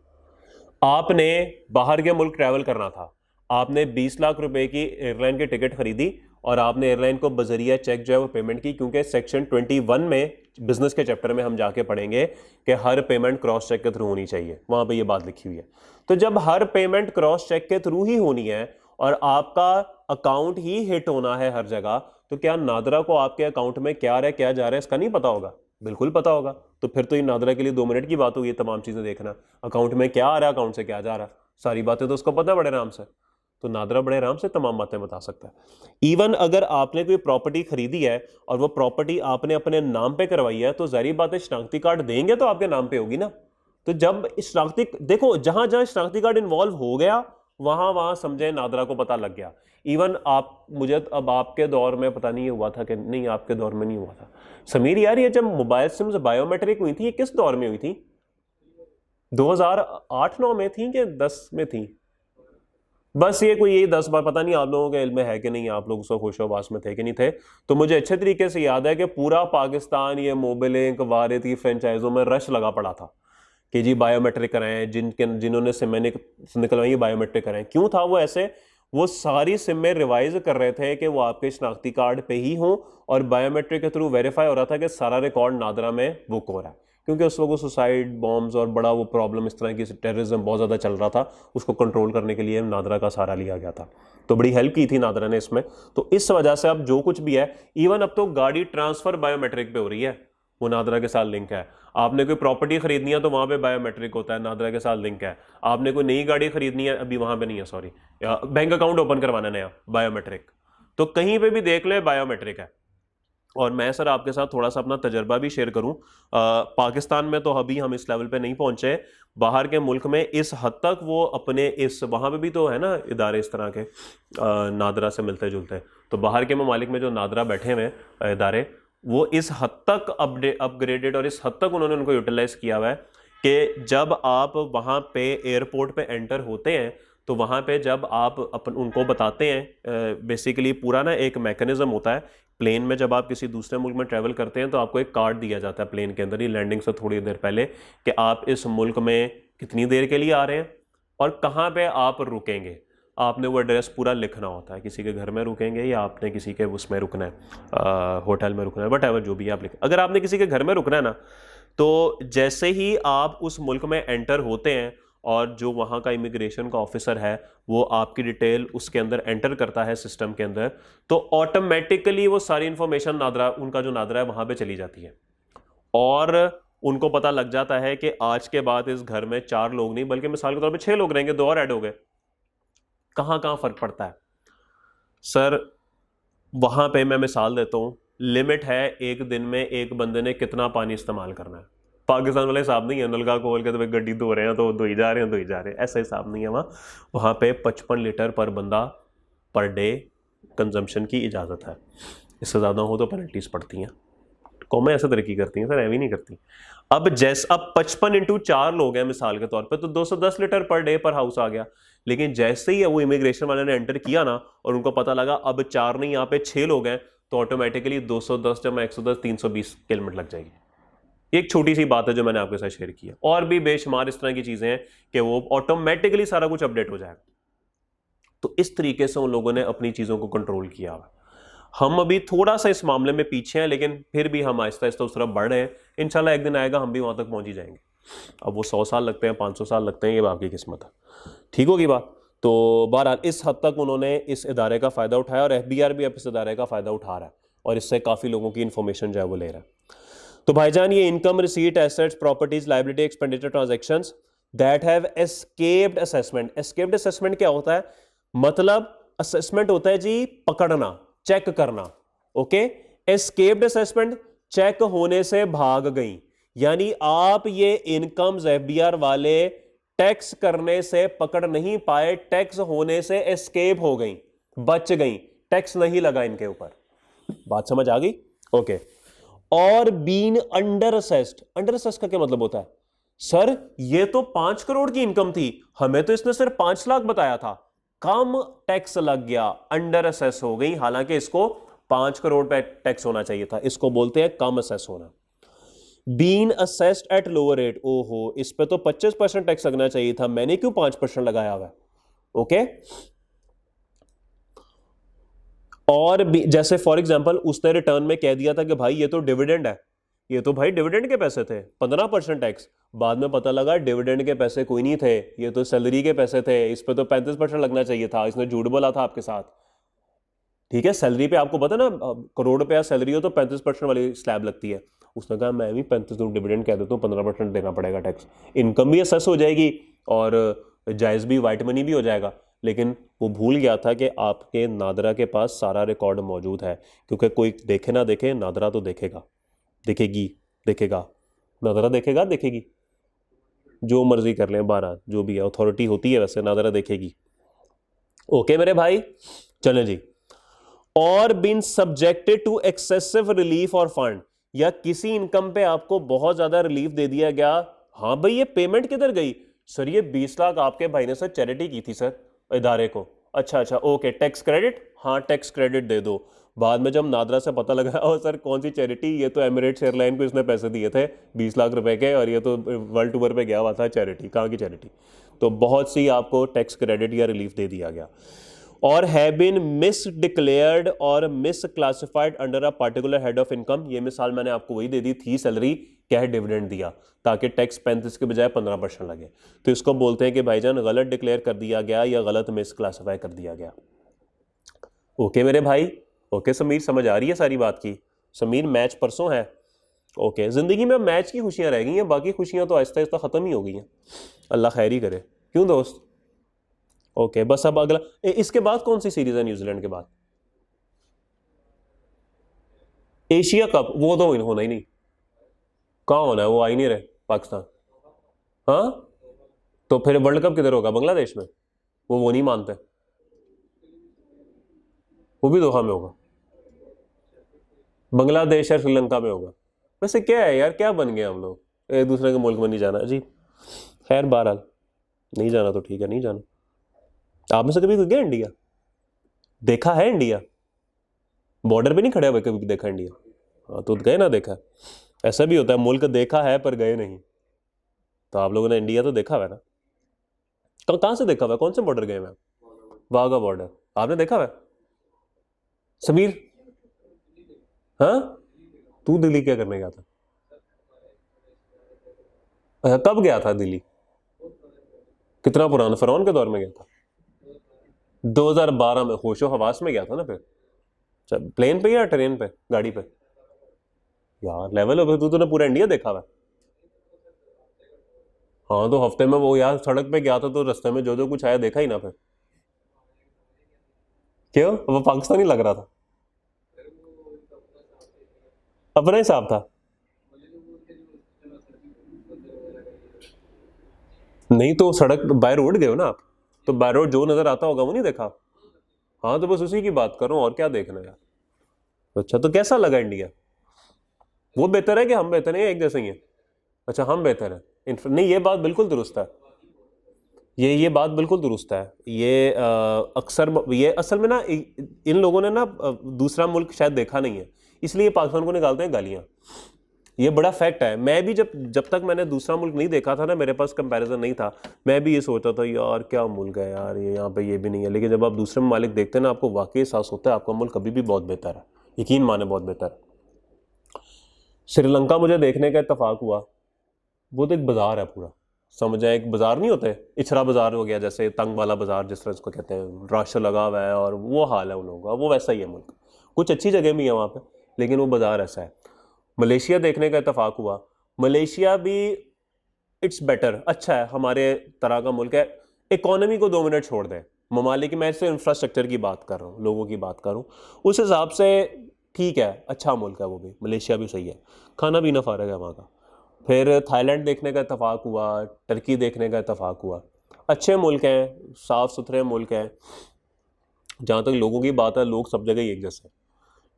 आपने बाहर के मुल्क ट्रैवल करना था, आपने 20 लाख रुपए की एयरलाइन की टिकट खरीदी और आपने एयरलाइन को बजरिया चेक जो है वो पेमेंट की, क्योंकि सेक्शन 21 में बिजनेस के चैप्टर में हम जाके पढ़ेंगे कि हर पेमेंट क्रॉस चेक के थ्रू होनी चाहिए, वहां पे ये बात लिखी हुई है। तो जब हर पेमेंट क्रॉस चेक के थ्रू ही होनी है और आपका अकाउंट ही हिट होना है हर जगह, तो क्या नादरा को आपके अकाउंट में क्या आ रहा है क्या जा रहा है इसका नहीं पता होगा? बिल्कुल पता होगा। तो फिर तो ये नादरा के लिए 2 मिनट की बात होगी तमाम चीजें देखना, अकाउंट में क्या आ रहा है, अकाउंट से क्या जा रहा है, सारी बातें तो उसको पता है बड़े आराम से। तो नादरा बड़े आराम से तमाम बातें बता सकता है। इवन अगर आपने कोई प्रॉपर्टी खरीदी है और वो प्रॉपर्टी आपने अपने नाम पे करवाई है, तो जाहिर बात है शनाख्ती कार्ड देंगे तो आपके नाम पे होगी ना। तो जब शनाख्ती, देखो जहां जहां शनाख्ती कार्ड इन्वॉल्व हो गया वहां वहां समझे नादरा को पता लग गया। इवन आप, मुझे अब आपके दौर में पता नहीं हुआ था कि नहीं, आपके दौर में नहीं हुआ था समीर यार, ये जब मोबाइल सिम्स बायोमेट्रिक हुई थी ये किस दौर में हुई थी? 2008-9 में थी कि 10 में थी? बस ये कोई यही 10 बार, पता नहीं आप लोगों के इल्म में है कि नहीं, आप लोग उसको खुशोबास में थे कि नहीं थे। तो मुझे अच्छे तरीके से याद है कि पूरा पाकिस्तान ये मोबिलिंक वारित की फ्रेंचाइजों में रश लगा पड़ा था कि जी बायोमेट्रिक कराएं, जिन्होंने सिमें निकलवाई बायोमेट्रिक कराएं। क्यों था वो ऐसे? वो सारी सिमें रिवाइज कर रहे थे कि वो आपके शनाख्ती कार्ड पे ही हों और बायोमेट्रिक के थ्रू वेरीफाई हो रहा था कि सारा रिकॉर्ड नादरा में बुक हो रहा है, क्योंकि उस वक्त सुसाइड बॉम्ब्स और बड़ा वो प्रॉब्लम इस तरह की टेररिज्म बहुत ज़्यादा चल रहा था, उसको कंट्रोल करने के लिए नादरा का सहारा लिया गया था। तो बड़ी हेल्प की थी नादरा ने इसमें। तो इस वजह से अब जो कुछ भी है, इवन अब तो गाड़ी ट्रांसफर बायोमेट्रिक पे हो रही है, वो नादरा के साथ लिंक है। आपने कोई प्रॉपर्टी खरीदनी है तो वहां पे बायोमेट्रिक होता है, नादरा के साथ लिंक है। आपने कोई नई गाड़ी खरीदनी है, अभी वहां पे नहीं है सॉरी, बैंक अकाउंट ओपन करवाना नया, बायोमेट्रिक। तो कहीं पे भी देख ले बायोमेट्रिक है। और मैं सर आपके साथ थोड़ा सा अपना तजर्बा भी शेयर करूं, पाकिस्तान में तो अभी हम इस लेवल पे नहीं पहुंचे, बाहर के मुल्क में इस हद तक वो अपने इस, वहां पे भी तो है ना इदारे इस तरह के नादरा से मिलते जुलते। तो बाहर के ममालिक में जो नादरा बैठे हुए इदारे, वो इस हद तक अपग्रेडेड और इस हद तक उन्होंने उनको यूटिलाइज किया हुआ है कि जब आप वहाँ पे एयरपोर्ट पे एंटर होते हैं तो वहाँ पे जब आप उनको बताते हैं, बेसिकली पूरा ना एक मैकेनिज्म होता है प्लेन में, जब आप किसी दूसरे मुल्क में ट्रैवल करते हैं तो आपको एक कार्ड दिया जाता है प्लेन के अंदर ही लैंडिंग से थोड़ी देर पहले कि आप इस मुल्क में कितनी देर के लिए आ रहे हैं और कहाँ पे आप रुकेंगे। आपने वो एड्रेस पूरा लिखना होता है, किसी के घर में रुकेंगे या आपने किसी के उसमें रुकना है, होटल में रुकना है, वट एवर जो भी आप लिखें। अगर आपने किसी के घर में रुकना है ना, तो जैसे ही आप उस मुल्क में एंटर होते हैं और जो वहाँ का इमिग्रेशन का ऑफिसर है वो आपकी डिटेल उसके अंदर एंटर करता है सिस्टम के अंदर, तो ऑटोमेटिकली वो सारी इंफॉर्मेशन नादरा, उनका जो नादरा है वहाँ पे चली जाती है और उनको पता लग जाता है कि आज के बाद इस घर में 4 लोग नहीं बल्कि मिसाल के तौर पे 6 लोग रहेंगे, 2 और ऐड हो गए। कहाँ कहाँ फर्क पड़ता है सर? वहां पे मैं मिसाल देता हूँ, लिमिट है एक दिन में एक बंदे ने कितना पानी इस्तेमाल करना है। पाकिस्तान वाले हिसाब नहीं है, नलका खोल के तो भाई गड्डी धो रहे हैं तो धोई जा रहे हैं, ऐसा हिसाब नहीं है वहाँ। वहाँ पे 55 लीटर पर बंदा पर डे कंजम्पशन की इजाज़त है। इससे ज़्यादा हो तो पेनल्टीज पड़ती हैं। कौमें ऐसे तरक्की करती हैं सर, ऐवी नहीं करती। अब 55 इंटू 4 लोग हैं मिसाल के तौर पे, तो 210 लीटर पर डे पर हाउस आ गया। लेकिन जैसे ही वो इमिग्रेशन वाले ने एंटर किया ना और उनको पता लगा अब 4 नहीं यहाँ पे 6 लोग हैं, तो ऑटोमेटिकली 210 जमा 110 320 की लिमिट लग जाएगी। एक छोटी सी बात है जो मैंने आपके साथ शेयर किया, और भी बेशुमार इस तरह की चीजें हैं कि वो ऑटोमेटिकली सारा कुछ अपडेट हो जाएगा। तो इस तरीके से उन लोगों ने अपनी चीजों को कंट्रोल किया हुआ। हम अभी थोड़ा सा इस मामले में पीछे हैं, लेकिन फिर भी हम आहिस्ता आहिस्ता उस तरफ बढ़ रहे हैं। इंशाल्लाह एक दिन आएगा हम भी वहां तक पहुंच ही जाएंगे। अब वो 100 साल लगते हैं, 500 साल लगते हैं, ये आपकी किस्मत है। ठीक होगी बात। तो बहरहाल इस हद तक उन्होंने इस इदारे का फ़ायदा उठाया और FBI भी अब इस इदारे का फ़ायदा उठा रहा है और इससे काफ़ी लोगों की इन्फॉर्मेशन जो है वो ले रहा है। तो भाईजान ये income, receipt, assets, properties, liability, expenditure, transactions that have escaped assessment. Escaped assessment क्या होता है? मतलब असेसमेंट होता है जी पकड़ना, चेक करना। ओके, एस्केप्ड असेसमेंट चेक होने से भाग गई, यानी आप ये इनकम्स एफडीआर वाले टैक्स करने से पकड़ नहीं पाए, टैक्स होने से एस्केप हो गई, बच गई, टैक्स नहीं लगा इनके ऊपर। बात समझ आ गई? ओके। और been under assessed, under assessed का क्या मतलब होता है? सर ये तो 5 करोड़ की इनकम थी, हमें तो इसने सिर्फ 5 लाख बताया था, कम टैक्स लग गया, अंडर असेस हो गई, हालांकि इसको 5 करोड़ पे टैक्स होना चाहिए था, इसको बोलते हैं कम असेस होना। Been assessed at lower rate, ओहो इस पे तो 25% टैक्स लगना चाहिए था, मैंने क्यों 5% लगाया हुआ है? ओके। और जैसे फॉर एग्जांपल उसने रिटर्न में कह दिया था कि भाई ये तो डिविडेंड है, ये तो भाई डिविडेंड के पैसे थे, 15% टैक्स, बाद में पता लगा डिविडेंड के पैसे कोई नहीं थे, ये तो सैलरी के पैसे थे, इस पे तो 35% लगना चाहिए था, इसने झूठ बोला था आपके साथ। ठीक है, सैलरी पे आपको पता ना, करोड़ रुपया सैलरी हो तो 35% वाली स्लैब लगती है, उसने कहा मैं भी 35 डिविडेंड कह देता हूँ, 15% देना पड़ेगा टैक्स, इनकम भी असेस हो जाएगी और जायज़ भी, वाइट मनी भी हो जाएगा। लेकिन वो भूल गया था कि आपके नादरा के पास सारा रिकॉर्ड मौजूद है, क्योंकि कोई देखे ना देखे, नादरा तो देखेगा, देखेगी, देखेगा, नादरा देखेगा, देखेगी, जो मर्जी कर लें, 12 जो भी है अथॉरिटी होती है वैसे, नादरा देखेगी। ओके मेरे भाई, चलें जी। और been subjected to excessive relief और फंड, या किसी इनकम पे आपको बहुत ज्यादा रिलीफ दे दिया गया, हाँ भाई ये पेमेंट किधर गई? सर ये 20 लाख आपके भाई ने सर चैरिटी की थी सर इदारे को, अच्छा अच्छा ओके, टैक्स क्रेडिट, हाँ टैक्स क्रेडिट दे दो। बाद में जब नादरा से पता लगा, ओ सर कौन सी चैरिटी, ये तो एमिरेट्स एयरलाइन को इसने पैसे दिए थे 20 लाख रुपए के, और ये तो वर्ल्ड टूर पे गया हुआ था, चैरिटी कहाँ की चैरिटी? तो बहुत सी आपको टैक्स क्रेडिट या रिलीफ दे दिया गया। और हैव बीन मिस डिक्लेयर्ड और miss classified under a particular head of income, ये मिसाल मैंने आपको वही दे दी थी, सैलरी क्या है, डिविडेंड दिया, ताकि टैक्स 35 के बजाय 15% लगे, तो इसको बोलते हैं कि भाईजान गलत डिक्लेयर कर दिया गया या गलत मिस क्लासिफाई कर दिया गया। ओके मेरे भाई, ओके समीर, समझ आ रही है सारी बात की? समीर मैच परसों है, ओके। जिंदगी में मैच की खुशियां रह गई हैं, बाकी खुशियां तो आहिस्ता आहिस्ता खत्म ही हो गई हैं, अल्लाह खैर ही करे, क्यों दोस्त? ओके बस अब अगला, इसके बाद कौन सी सीरीज है न्यूजीलैंड के बाद? एशिया कप, वो तो होना ही नहीं, कहाँ होना है, वो आ ही नहीं रहे पाकिस्तान। हाँ तो फिर वर्ल्ड कप किधर होगा? बांग्लादेश में? वो नहीं मानते, वो भी दोहा में होगा, बांग्लादेश और श्रीलंका में होगा। वैसे क्या है यार, क्या बन गए हम लोग, एक दूसरे के मुल्क में नहीं जाना जी। खैर बहरहाल, नहीं जाना तो ठीक है, नहीं जाना। आप में से कभी कोई गया इंडिया, देखा है इंडिया, बॉर्डर पे नहीं खड़े हुए कभी देखा इंडिया? हाँ तो गए ना, देखा? ऐसा भी होता है मुल्क देखा है पर गए नहीं, तो आप लोगों ने इंडिया तो देखा हुआ है ना? कहाँ से देखा हुआ है, कौन से बॉर्डर गए हुए हैं? वाघा बॉर्डर आपने देखा हुआ है? समीर, हाँ तू दिल्ली क्या करने गया था? कब गया था दिल्ली? कितना पुराना, फरौन के दौर में गया था? 2012 में, होशो हवास में गया था ना फिर? प्लेन पे या ट्रेन पे, गाड़ी पे? यार लेवल हो, तू तूने पूरा इंडिया देखा हुआ है। हाँ तो हफ्ते में वो यार सड़क पे गया था तो रास्ते में जो जो कुछ आया देखा ही ना फिर? क्यों, वो पाकिस्तानी लग रहा था? अपना हिसाब था? नहीं तो सड़क बाय रोड गए हो ना आप, तो बाय रोड जो नजर आता होगा वो नहीं देखा? हाँ तो बस उसी की बात कर रहा हूँ, और क्या देखना यार। अच्छा तो कैसा लगा इंडिया? वो बेहतर है कि हम बेहतर हैं, एक जैसे ही है? अच्छा हम बेहतर है, नहीं ये बात बिल्कुल दुरुस्त है, ये बात बिल्कुल दुरुस्त है। ये अक्सर ये असल में ना इन लोगों ने ना दूसरा मुल्क शायद देखा नहीं है, इसलिए पाकिस्तान को निकालते हैं गालियाँ, ये बड़ा फैक्ट है। मैं भी जब जब तक मैंने दूसरा मुल्क नहीं देखा था ना, मेरे पास कंपैरिजन नहीं था, मैं भी ये सोचता था यार क्या मुल्क है यार, ये यहाँ पे ये भी नहीं है, लेकिन जब आप दूसरे ममालिक देखते हैं ना, आपको वाकई एहसास होता है आपका मुल्क कभी भी बहुत बेहतर है, यकीन माने बहुत बेहतर है। श्रीलंका मुझे देखने का इत्तेफाक हुआ, वो तो एक बाजार है पूरा, समझे, एक बाजार नहीं होते, इचरा बाजार हो गया जैसे, तंग वाला बाजार जिस तरह इसको कहते हैं, रश लगा हुआ है और वो हाल है उन लोगों का, वो वैसा ही है मुल्क। कुछ अच्छी जगह भी है वहाँ पे, लेकिन वो बाजार ऐसा है। मलेशिया देखने का इत्तेफाक हुआ, मलेशिया भी इट्स बेटर, अच्छा है, हमारे तरह का मुल्क है। इकोनॉमी को 2 मिनट छोड़ दें, ममालिक, मैं सिर्फ इंफ्रास्ट्रक्चर की बात कर रहा हूँ, लोगों की बात कर रहा हूँ, उस हिसाब से ठीक है, अच्छा मुल्क है वो भी, मलेशिया भी सही है, खाना पीना फारग है वहाँ का। फिर थाईलैंड देखने का इत्तेफाक हुआ, टर्की देखने का इत्तेफाक हुआ। अच्छे मुल्क हैं, साफ़ सुथरे मुल्क हैं। जहाँ तक लोगों की बात है, लोग सब जगह ही एक जैसे हैं,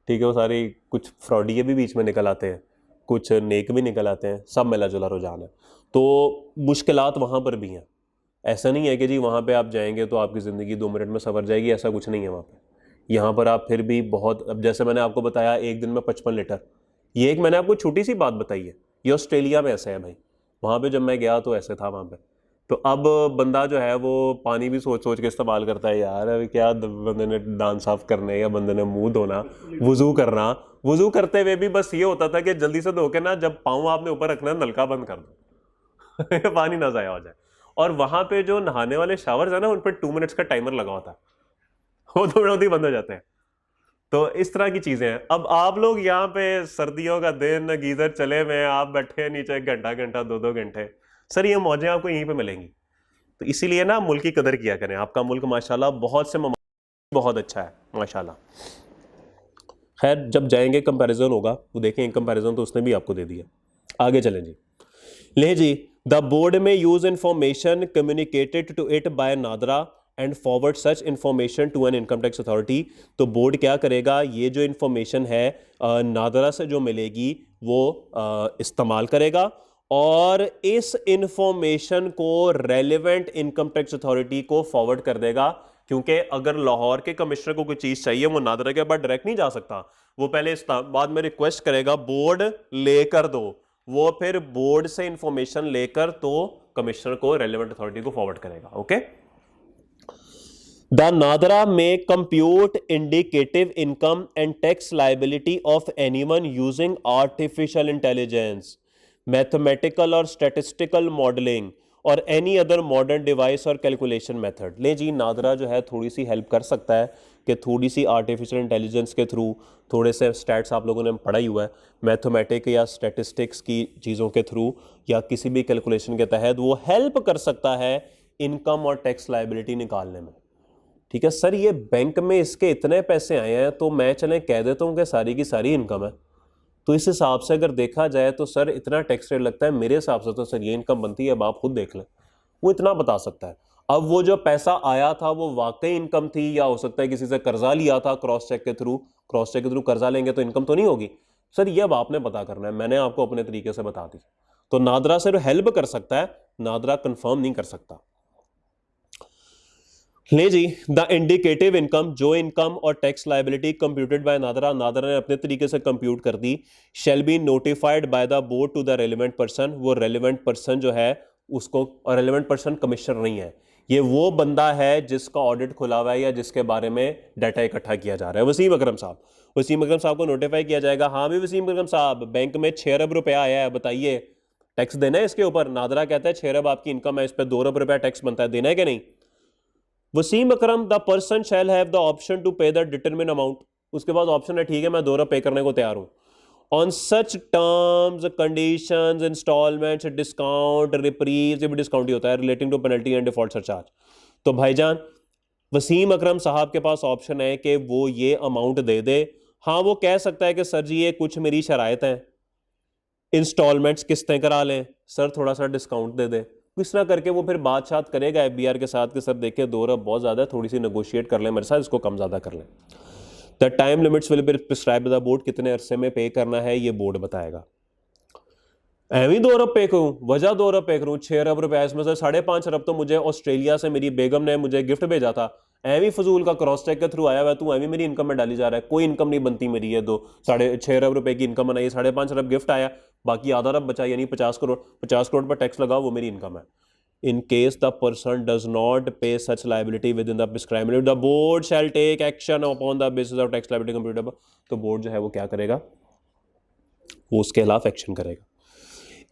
ठीक है। वो सारे कुछ फ्रॉडिये भी बीच में निकल आते हैं, कुछ नेक भी निकल आते हैं, सब मिला जुला रुझान है। तो मुश्किलात वहाँ पर भी हैं। ऐसा नहीं है कि जी वहाँ पे आप जाएंगे तो आपकी ज़िंदगी 2 मिनट में संवर जाएगी, ऐसा कुछ नहीं है वहाँ पे। यहाँ पर आप फिर भी बहुत, अब जैसे मैंने आपको बताया एक दिन में 55 लीटर, ये एक मैंने आपको छोटी सी बात बताई है, ये ऑस्ट्रेलिया में ऐसा है भाई। वहाँ पे जब मैं गया तो ऐसे था वहाँ पे। तो अब बंदा जो है वो पानी भी सोच सोच के इस्तेमाल करता है यार, अभी क्या बंदे ने दांत साफ करने या बंदे ने मुंह धोना, वुजू करना, वुजू करते हुए भी बस ये होता था कि जल्दी से धो के ना जब पाँव आपने ऊपर रखना है नलका बंद कर दो पानी ना ज़ाया हो जाए। और वहां पे जो नहाने वाले शावर्स है ना, उन पर 2 मिनट्स का टाइमर लगा होता है, वो 2 मिनट ही बंद हो जाते हैं। तो इस तरह की चीजें हैं। अब आप लोग यहाँ पे सर्दियों का दिन, गीजर चले हुए हैं, आप बैठे हैं नीचे 1 घंटा 2-2 घंटे, सर ये मौजें आपको यहीं पे मिलेंगी। तो इसीलिए ना मुल्क की कदर किया करें। आपका मुल्क माशाल्लाह बहुत से बहुत अच्छा है माशाल्लाह। खैर जब जाएंगे कंपैरिजन होगा, वो देखें, कंपैरिजन तो उसने भी आपको दे दिया। आगे चलें जी, ले जी। The board may use information communicated to it by NADRA and forward such information to an income tax authority. तो बोर्ड क्या करेगा, ये जो इंफॉर्मेशन है नादरा से जो मिलेगी वो इस्तेमाल करेगा और इस इंफॉर्मेशन को रेलिवेंट इनकम टैक्स अथॉरिटी को फॉरवर्ड कर देगा। क्योंकि अगर लाहौर के कमिश्नर को कोई चीज चाहिए, वो नादरा के बाद डायरेक्ट नहीं जा सकता, वो पहले बाद में रिक्वेस्ट करेगा, बोर्ड लेकर दो, वो फिर बोर्ड से इंफॉर्मेशन लेकर तो कमिश्नर को रेलेवेंट अथॉरिटी को फॉरवर्ड करेगा। ओके। द नादरा में compute indicative income and tax liability of anyone using artificial intelligence, mathematical और स्टैटिस्टिकल मॉडलिंग और एनी अदर मॉडर्न डिवाइस और कैलकुलेशन मेथड। ले जी, नादरा जो है थोड़ी सी हेल्प कर सकता है कि थोड़ी सी आर्टिफिशियल इंटेलिजेंस के थ्रू, थोड़े से स्टैट्स आप लोगों ने पढ़ा ही हुआ है, मैथमेटिक या स्टैटिस्टिक्स की चीज़ों के थ्रू या किसी भी कैलकुलेशन के तहत वो हेल्प कर सकता है इनकम और टैक्स लाइबिलिटी निकालने में। ठीक है सर, ये बैंक में इसके इतने पैसे आए हैं तो मैं चलें कह देता हूँ कि सारी की सारी इनकम है, तो इस हिसाब से अगर देखा जाए तो सर इतना टैक्स रेट लगता है, मेरे हिसाब से तो सर ये इनकम बनती है, अब आप खुद देख लें। वो इतना बता सकता है। अब वो जो पैसा आया था वो वाकई इनकम थी या हो सकता है किसी से कर्जा लिया था क्रॉस चेक के थ्रू, क्रॉस चेक के थ्रू कर्जा लेंगे तो इनकम तो नहीं होगी सर, ये अब आपने पता करना है, मैंने आपको अपने तरीके से बता दी। तो नादरा सिर्फ हेल्प कर सकता है, नादरा कंफर्म नहीं कर सकता। ले जी, द इंडिकेटिव इनकम, जो इनकम और tax liability computed by NADRA, NADRA ने अपने तरीके से कंप्यूट कर दी, shall be notified by the board to the relevant person. वो रेलिवेंट पर्सन जो है उसको, और रेलिवेंट पर्सन कमिश्नर नहीं है, ये वो बंदा है जिसका ऑडिट खुला हुआ है या जिसके बारे में डाटा इकट्ठा किया जा रहा है, वसीम अकरम साहब। वसीम अकरम साहब को नोटिफाई किया जाएगा, हाँ भी वसीम अकरम साहब, बैंक में 6 अरब रुपया आया है, बताइए टैक्स देना है इसके ऊपर। नादरा कहता है 6 अरब आपकी इनकम है, इस पर 2 अरब रुपया टैक्स बनता है, देना है कि नहीं। Wasim Akram, the person shall have the option to pay the determine amount. उसके बाद ऑप्शन है, ठीक है मैं 2 अरब पे करने को तैयार हूं, on such terms conditions installments discount reprieve, ये भी डिस्काउंट ही होता है, relating to penalty and default surcharge. तो भाईजान वसीम अकरम साहब के पास ऑप्शन है कि वो ये अमाउंट दे दे। हाँ वो कह सकता है कि सर जी ये कुछ मेरी शराइत हैं, इंस्टॉलमेंट्स किस्तें करा लें, सर थोड़ा सा डिस्काउंट दे दे, किस तरह करके वो फिर बात करेगा FBR के साथ कि सर देखिए 2 अरब बहुत ज़्यादा है, थोड़ी सी नेगोशिएट कर लें मेरे साथ, इसको कम ज़्यादा कर लें। The time limits will be prescribed bye the board, कितने अरसे में पे करना है ये बोर्ड बताएगा। एवं 2 अरब पे करूँ, वजह 2 अरब पे करूँ, 6 अरब रुपया, इसमें से 5.5 अरब तो मुझे ऑस्ट्रेलिया से मेरी बेगम ने मुझे गिफ्ट भेजा था, एवं फजूल का क्रॉस चेक के थ्रू आया हुआ है, तू एवं मेरी इनकम में डाली जा रहा है, कोई इनकम नहीं बनती मेरी, ये 6.5 अरब रुपए की इनकम बनाई, 5.5 अरब गिफ्ट आया, बाकी आधा अरब बचा, यानी 50 करोड़, 50 करोड़ पर टैक्स लगाओ, वो मेरी इनकम है। In case the person does not pay such liability within the prescribed limit, the board shall take action upon the basis of tax liability computable। तो बोर्ड जो है वो क्या करेगा, वो उसके खिलाफ एक्शन करेगा।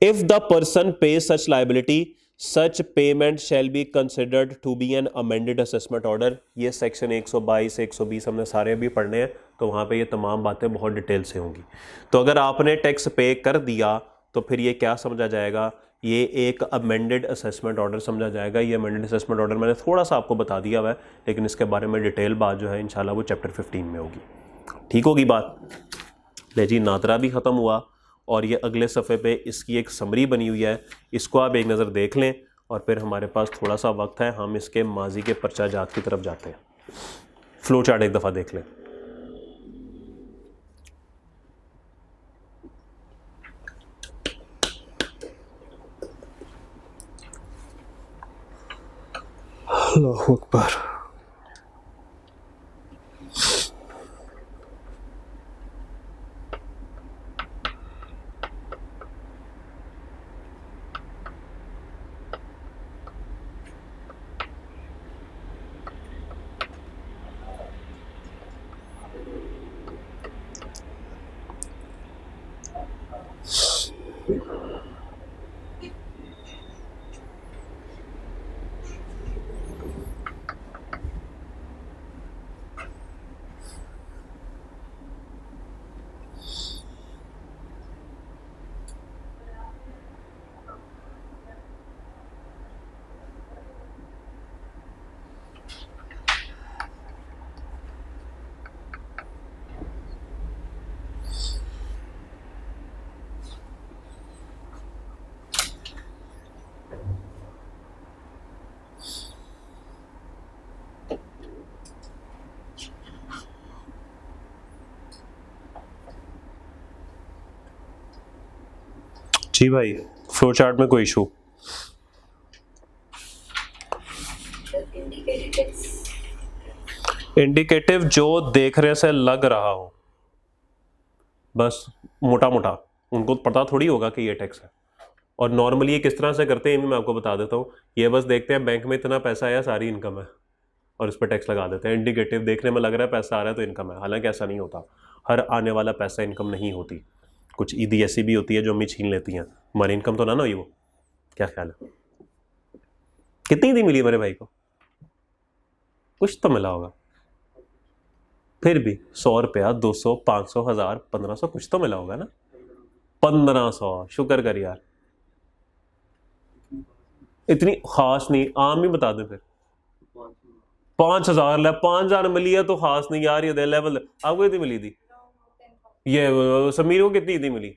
If the person pays such liability, such payment shall be considered to be an amended assessment order। ये सेक्शन 122 120 हमने सारे भी पढ़ने हैं, तो वहाँ पे ये तमाम बातें बहुत डिटेल से होंगी। तो अगर आपने टैक्स पे कर दिया तो फिर ये क्या समझा जाएगा, ये एक अमेंडेड असेसमेंट ऑर्डर समझा जाएगा। ये अमेंडेड असेसमेंट ऑर्डर मैंने थोड़ा सा आपको बता दिया हुआ है, लेकिन इसके बारे में डिटेल बात जो है इंशाल्लाह वो चैप्टर 15 में होगी। ठीक होगी बात। ले जी, नादरा भी ख़त्म हुआ और ये अगले सफ़े पे इसकी एक समरी बनी हुई है, इसको आप एक नज़र देख लें और फिर हमारे पास थोड़ा सा वक्त है, हम इसके माजी के पर्चा जात की तरफ जाते हैं। फ्लो चार्ट एक दफ़ा देख लें। अल्लाहु अकबर। जी भाई, फ्लो चार्ट में कोई इशू? इंडिकेटिव जो देखने से लग रहा हो, बस मोटा मोटा, उनको पता थोड़ी होगा कि ये टैक्स है। और नॉर्मली ये किस तरह से करते हैं, मैं आपको बता देता हूँ। ये बस देखते हैं बैंक में इतना पैसा आया, सारी इनकम है, और इस पर टैक्स लगा देते हैं। इंडिकेटिव देखने में लग रहा है पैसा आ रहा है तो इनकम है, हालांकि ऐसा नहीं होता। हर आने वाला पैसा इनकम नहीं होती। कुछ ईदी ऐसी भी होती है जो हमें छीन लेती हैं। हमारी इनकम तो ना हुई वो। क्या ख्याल है, कितनी ईदी मिली मेरे भाई को? कुछ तो मिला होगा, फिर भी 100 रुपया, 200, 500, 1000, 1500 कुछ तो मिला होगा ना। 1500, शुक्र कर यार। इतनी खास नहीं, आम ही बता दे फिर। 5000 ले, 5000 मिली है तो खास नहीं यार, ये दे लेवल। आपको कितनी मिली थी? ये समीर को कितनी ईदी मिली?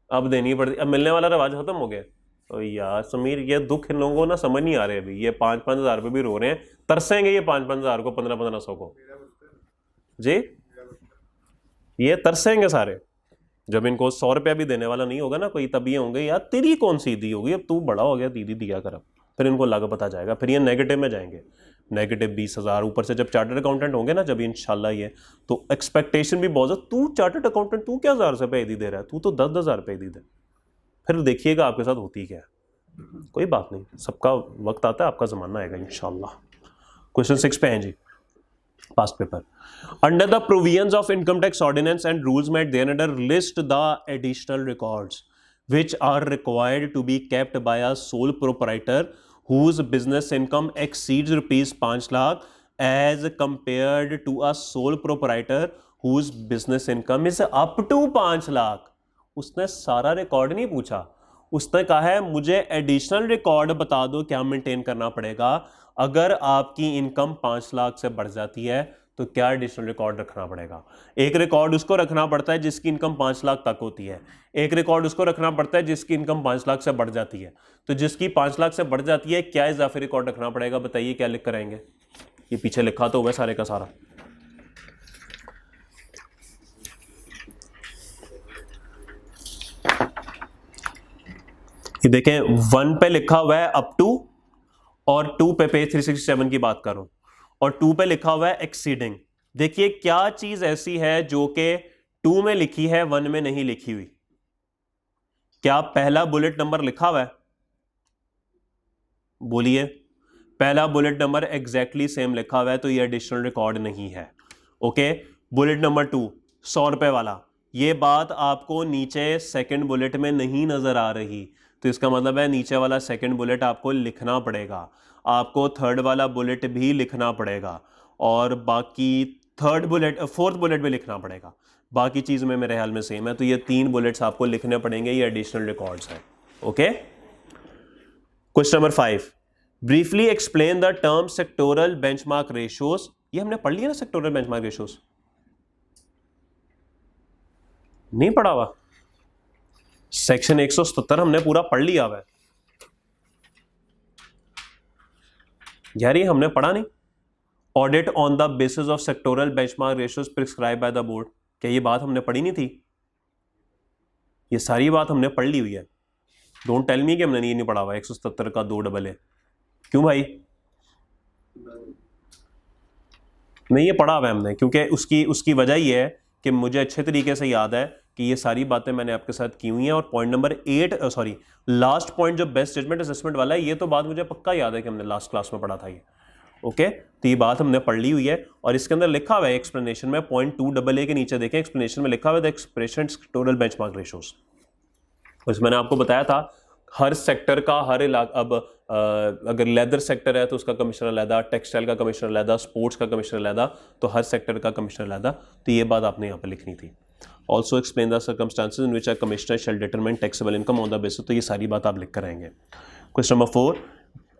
अब देनी पड़ती, अब मिलने वाला रवाज खत्म हो गया। तो यार समीर, ये दुख इन लोगों को ना समझ नहीं आ रहे अभी। ये 5-5 हजार रुपये भी रो रहे हैं, तरसेंगे ये 5-5 हजार को, 1500-1500 को जी। ये तरसेंगे सारे जब इनको 100 रुपया भी देने वाला नहीं होगा ना कोई, तब ये होंगे यार तेरी कौन सी ईदी होगी, अब तू बड़ा हो गया, दीदी दिया कर। अब फिर इनको लग पता जाएगा, फिर ये नेगेटिव में जाएंगे। नेगेटिव 20,000 ऊपर से जब चार्टर्ड अकाउंटेंट होंगे ना, जब इंशाल्लाह ये, तो एक्सपेक्टेशन भी बहुत। तू चार्टर्ड अकाउंटेंट, तू क्या 1000 रुपये ईदी दे रहा है, तू तो 10,000 रुपये ईदी दे। फिर देखिएगा आपके साथ होती क्या है। कोई बात नहीं, सबका वक्त आता है, आपका ज़माना आएगा इंशाल्लाह। क्वेश्चन 6 पे हैं जी, past paper. Under the provisions of income tax ordinance and rules made thereafter, list the additional records which are required to be kept by a sole proprietor whose business income exceeds rupees 5 lakh as compared to a sole proprietor whose business income is up to 5 lakh। उसने सारा record नहीं पूछा, उसने कहा है मुझे additional record बता दो क्या मेंटेन करना पड़ेगा। अगर आपकी इनकम 5 लाख से बढ़ जाती है तो क्या एडिशनल रिकॉर्ड रखना पड़ेगा। एक रिकॉर्ड उसको रखना पड़ता है जिसकी इनकम 5 लाख तक होती है, एक रिकॉर्ड उसको रखना पड़ता है जिसकी इनकम 5 लाख से बढ़ जाती है। तो जिसकी 5 लाख से बढ़ जाती है, क्या इजाफी रिकॉर्ड रखना पड़ेगा, बताइए क्या लिख कर आएंगे। ये पीछे लिखा तो हुआ सारे का सारा। ये देखें 1 पे लिखा हुआ है अप टू, और 2 पे पेज 367 की बात कर रहा हूं, और 2 पे लिखा हुआ है एक्सीडिंग। देखिए क्या चीज ऐसी है जो कि 2 में लिखी है 1 में नहीं लिखी हुई। क्या पहला बुलेट नंबर लिखा हुआ है? बोलिए, पहला बुलेट नंबर एग्जैक्टली सेम लिखा हुआ है तो ये एडिशनल रिकॉर्ड नहीं है। ओके, बुलेट नंबर 2 100 रुपए वाला, ये बात आपको नीचे सेकंड बुलेट में नहीं नजर आ रही, तो इसका मतलब है नीचे वाला सेकंड बुलेट आपको लिखना पड़ेगा। आपको थर्ड वाला बुलेट भी लिखना पड़ेगा, और बाकी थर्ड बुलेट, फोर्थ बुलेट भी लिखना पड़ेगा। बाकी चीज में मेरे ख्याल में सेम है, तो ये 3 बुलेट्स आपको लिखने पड़ेंगे, ये एडिशनल रिकॉर्ड्स हैं। Okay, question number 5, briefly explain the term sectoral benchmark ratios. ये हमने पढ़ लिया ना सेक्टोरल बेंचमार्क रेशियोज, नहीं पढ़ा हुआ? सेक्शन 177 हमने पूरा पढ़ लिया हुआ है यार, ये हमने पढ़ा नहीं। Audit on the basis of sectoral benchmark ratios prescribe bye the board, क्या ये बात हमने पढ़ी नहीं थी? ये सारी बात हमने पढ़ ली हुई है। डोंट टेल मी कि हमने नहीं पढ़ा हुआ 177 का 2AA। क्यों भाई? नहीं, ये पढ़ा हुआ है हमने, क्योंकि उसकी वजह ये है कि मुझे अच्छे तरीके से याद है कि ये सारी बातें मैंने आपके साथ की हुई हैं। और पॉइंट नंबर 8 लास्ट पॉइंट जो बेस्ट जजमेंट असेसमेंट वाला है, ये तो बात मुझे पक्का याद है कि हमने लास्ट क्लास में पढ़ा था ये। ओके, तो ये बात हमने पढ़ ली हुई है। और इसके अंदर लिखा हुआ है एक्सप्लेनेशन में, पॉइंट 2AA के नीचे देखें, एक्सप्लेनेशन में लिखा हुआ है the expression sectoral benchmark ratios. उसमें मैंने आपको बताया था हर सेक्टर का हर इलाका, अब अगर लेदर सेक्टर है तो उसका कमिश्नर अलहदा, टेक्सटाइल का कमिश्नर अलहदा, स्पोर्ट्स का कमिश्नर अलहदा, तो हर सेक्टर का कमिश्नर अलहदा। तो ये बात आपने यहाँ पर लिखनी थी। Also explain the circumstances in which a commissioner shall determine taxable income on the basis. तो ये सारी बात आप लिख कर आएंगे। Question number 4।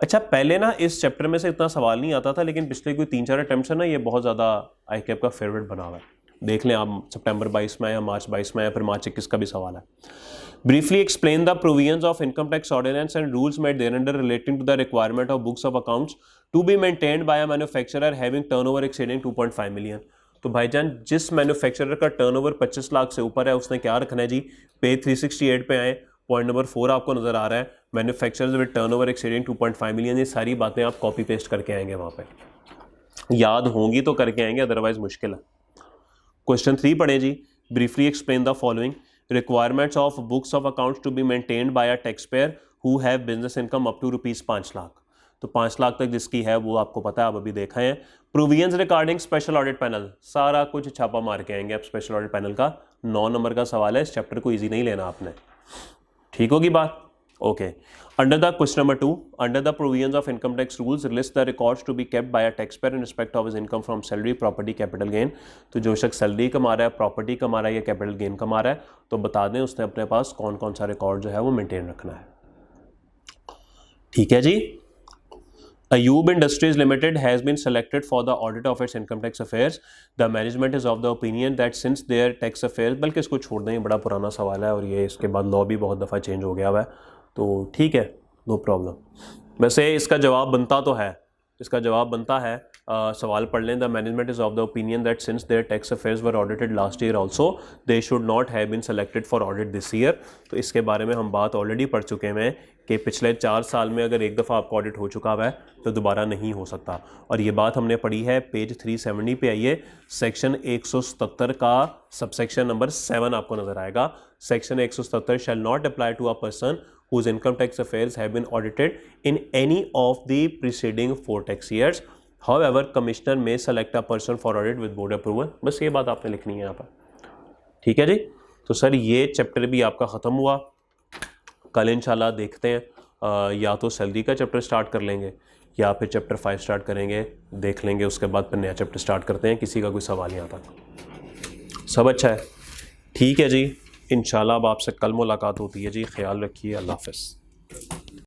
अच्छा, पहले ना इस चैप्टर में से इतना सवाल नहीं आता था, लेकिन पिछले कोई 3-4 अटेम्प्ट्स है ना, ये बहुत ज़्यादा ICAP का फेवरेट बना हुआ है। देख लें आप, सितंबर 22 में या मार्च 22 में या फिर मार्च 21 का भी सवाल है। Briefly explain the provisions of income tax ordinance and rules made thereunder relating to the requirement of books of accounts to be maintained by a manufacturer having turnover exceeding 2.5 million. तो भाईजान, जिस मैन्युफैक्चरर का turnover 25 lakh से ऊपर है, उसने क्या रखना है जी? पेज 368 पे आए, पॉइंट नंबर 4 आपको नजर आ रहा है, manufacturers with turnover exceeding 2.5 million. ये सारी बातें आप कॉपी पेस्ट करके आएंगे, वहां पे याद होंगी तो करके आएंगे, अदरवाइज मुश्किल है। क्वेश्चन 3 पढ़े जी। Briefly explain the following requirements of books of accounts to be maintained by a tax payer who have business income up to ₹5 lakh. तो 5 लाख तक जिसकी है वो आपको पता है, आप अभी देखा है। Provisions regarding special audit panel, सारा कुछ छापा मार के आएंगे आप स्पेशल ऑडिट पैनल का। 9 नंबर का सवाल है, इस चैप्टर को इजी नहीं लेना आपने, ठीक होगी बात? Okay. Under the question number 2, under the provisions of income tax rules list the records to be kept by a tax payer in respect of his income from salary, property, capital gain. तो जो शख्स salary कमा रहा है, property कमा रहा है या कैपिटल गेन कमा रहा है, तो बता दें उसने अपने पास कौन कौन सा रिकॉर्ड जो है वो मेंटेन रखना है। ठीक है जी। Ayub Industries Limited has been selected for the audit of its income tax affairs. The management is of the opinion that since their tax affairs, बल्कि इसको छोड़ दें, बड़ा पुराना सवाल है और ये इसके बाद लॉ भी बहुत दफ़ा चेंज हो गया हुआ है, तो ठीक है, नो प्रॉब्लम। वैसे इसका जवाब बनता तो है, इसका जवाब बनता है, सवाल पढ़ लें। The management is of the opinion that since their tax affairs were audited last year also they should not have been selected for audit this year. तो इसके बारे में हम बात ऑलरेडी पढ़ चुके हैं कि पिछले 4 साल में अगर एक दफ़ा आपका ऑडिट हो चुका हुआ है तो दोबारा नहीं हो सकता। और ये बात हमने पढ़ी है, पेज 370 पे आइए, सेक्शन 177 का सबसेक्शन नंबर 7 आपको नजर आएगा। Section 177 shall not apply to a person whose income tax affairs have been audited in any of the preceding 4 tax years. However, commissioner may select a person for audit with board approval. बस ये बात आपने लिखनी है यहाँ पर, ठीक है जी। तो सर ये चैप्टर भी आपका ख़त्म हुआ। कल इंशाल्लाह देखते हैं, या तो सैलरी का चैप्टर स्टार्ट कर लेंगे या फिर चैप्टर 5 स्टार्ट करेंगे, देख लेंगे, उसके बाद फिर नया चैप्टर स्टार्ट करते हैं। किसी का कोई सवाल यहाँ तक सब अच्छा है? ठीक है जी, इंशाल्लाह अब आपसे कल मुलाकात होती है जी। ख्याल रखिए, अल्लाह हाफ़िज़।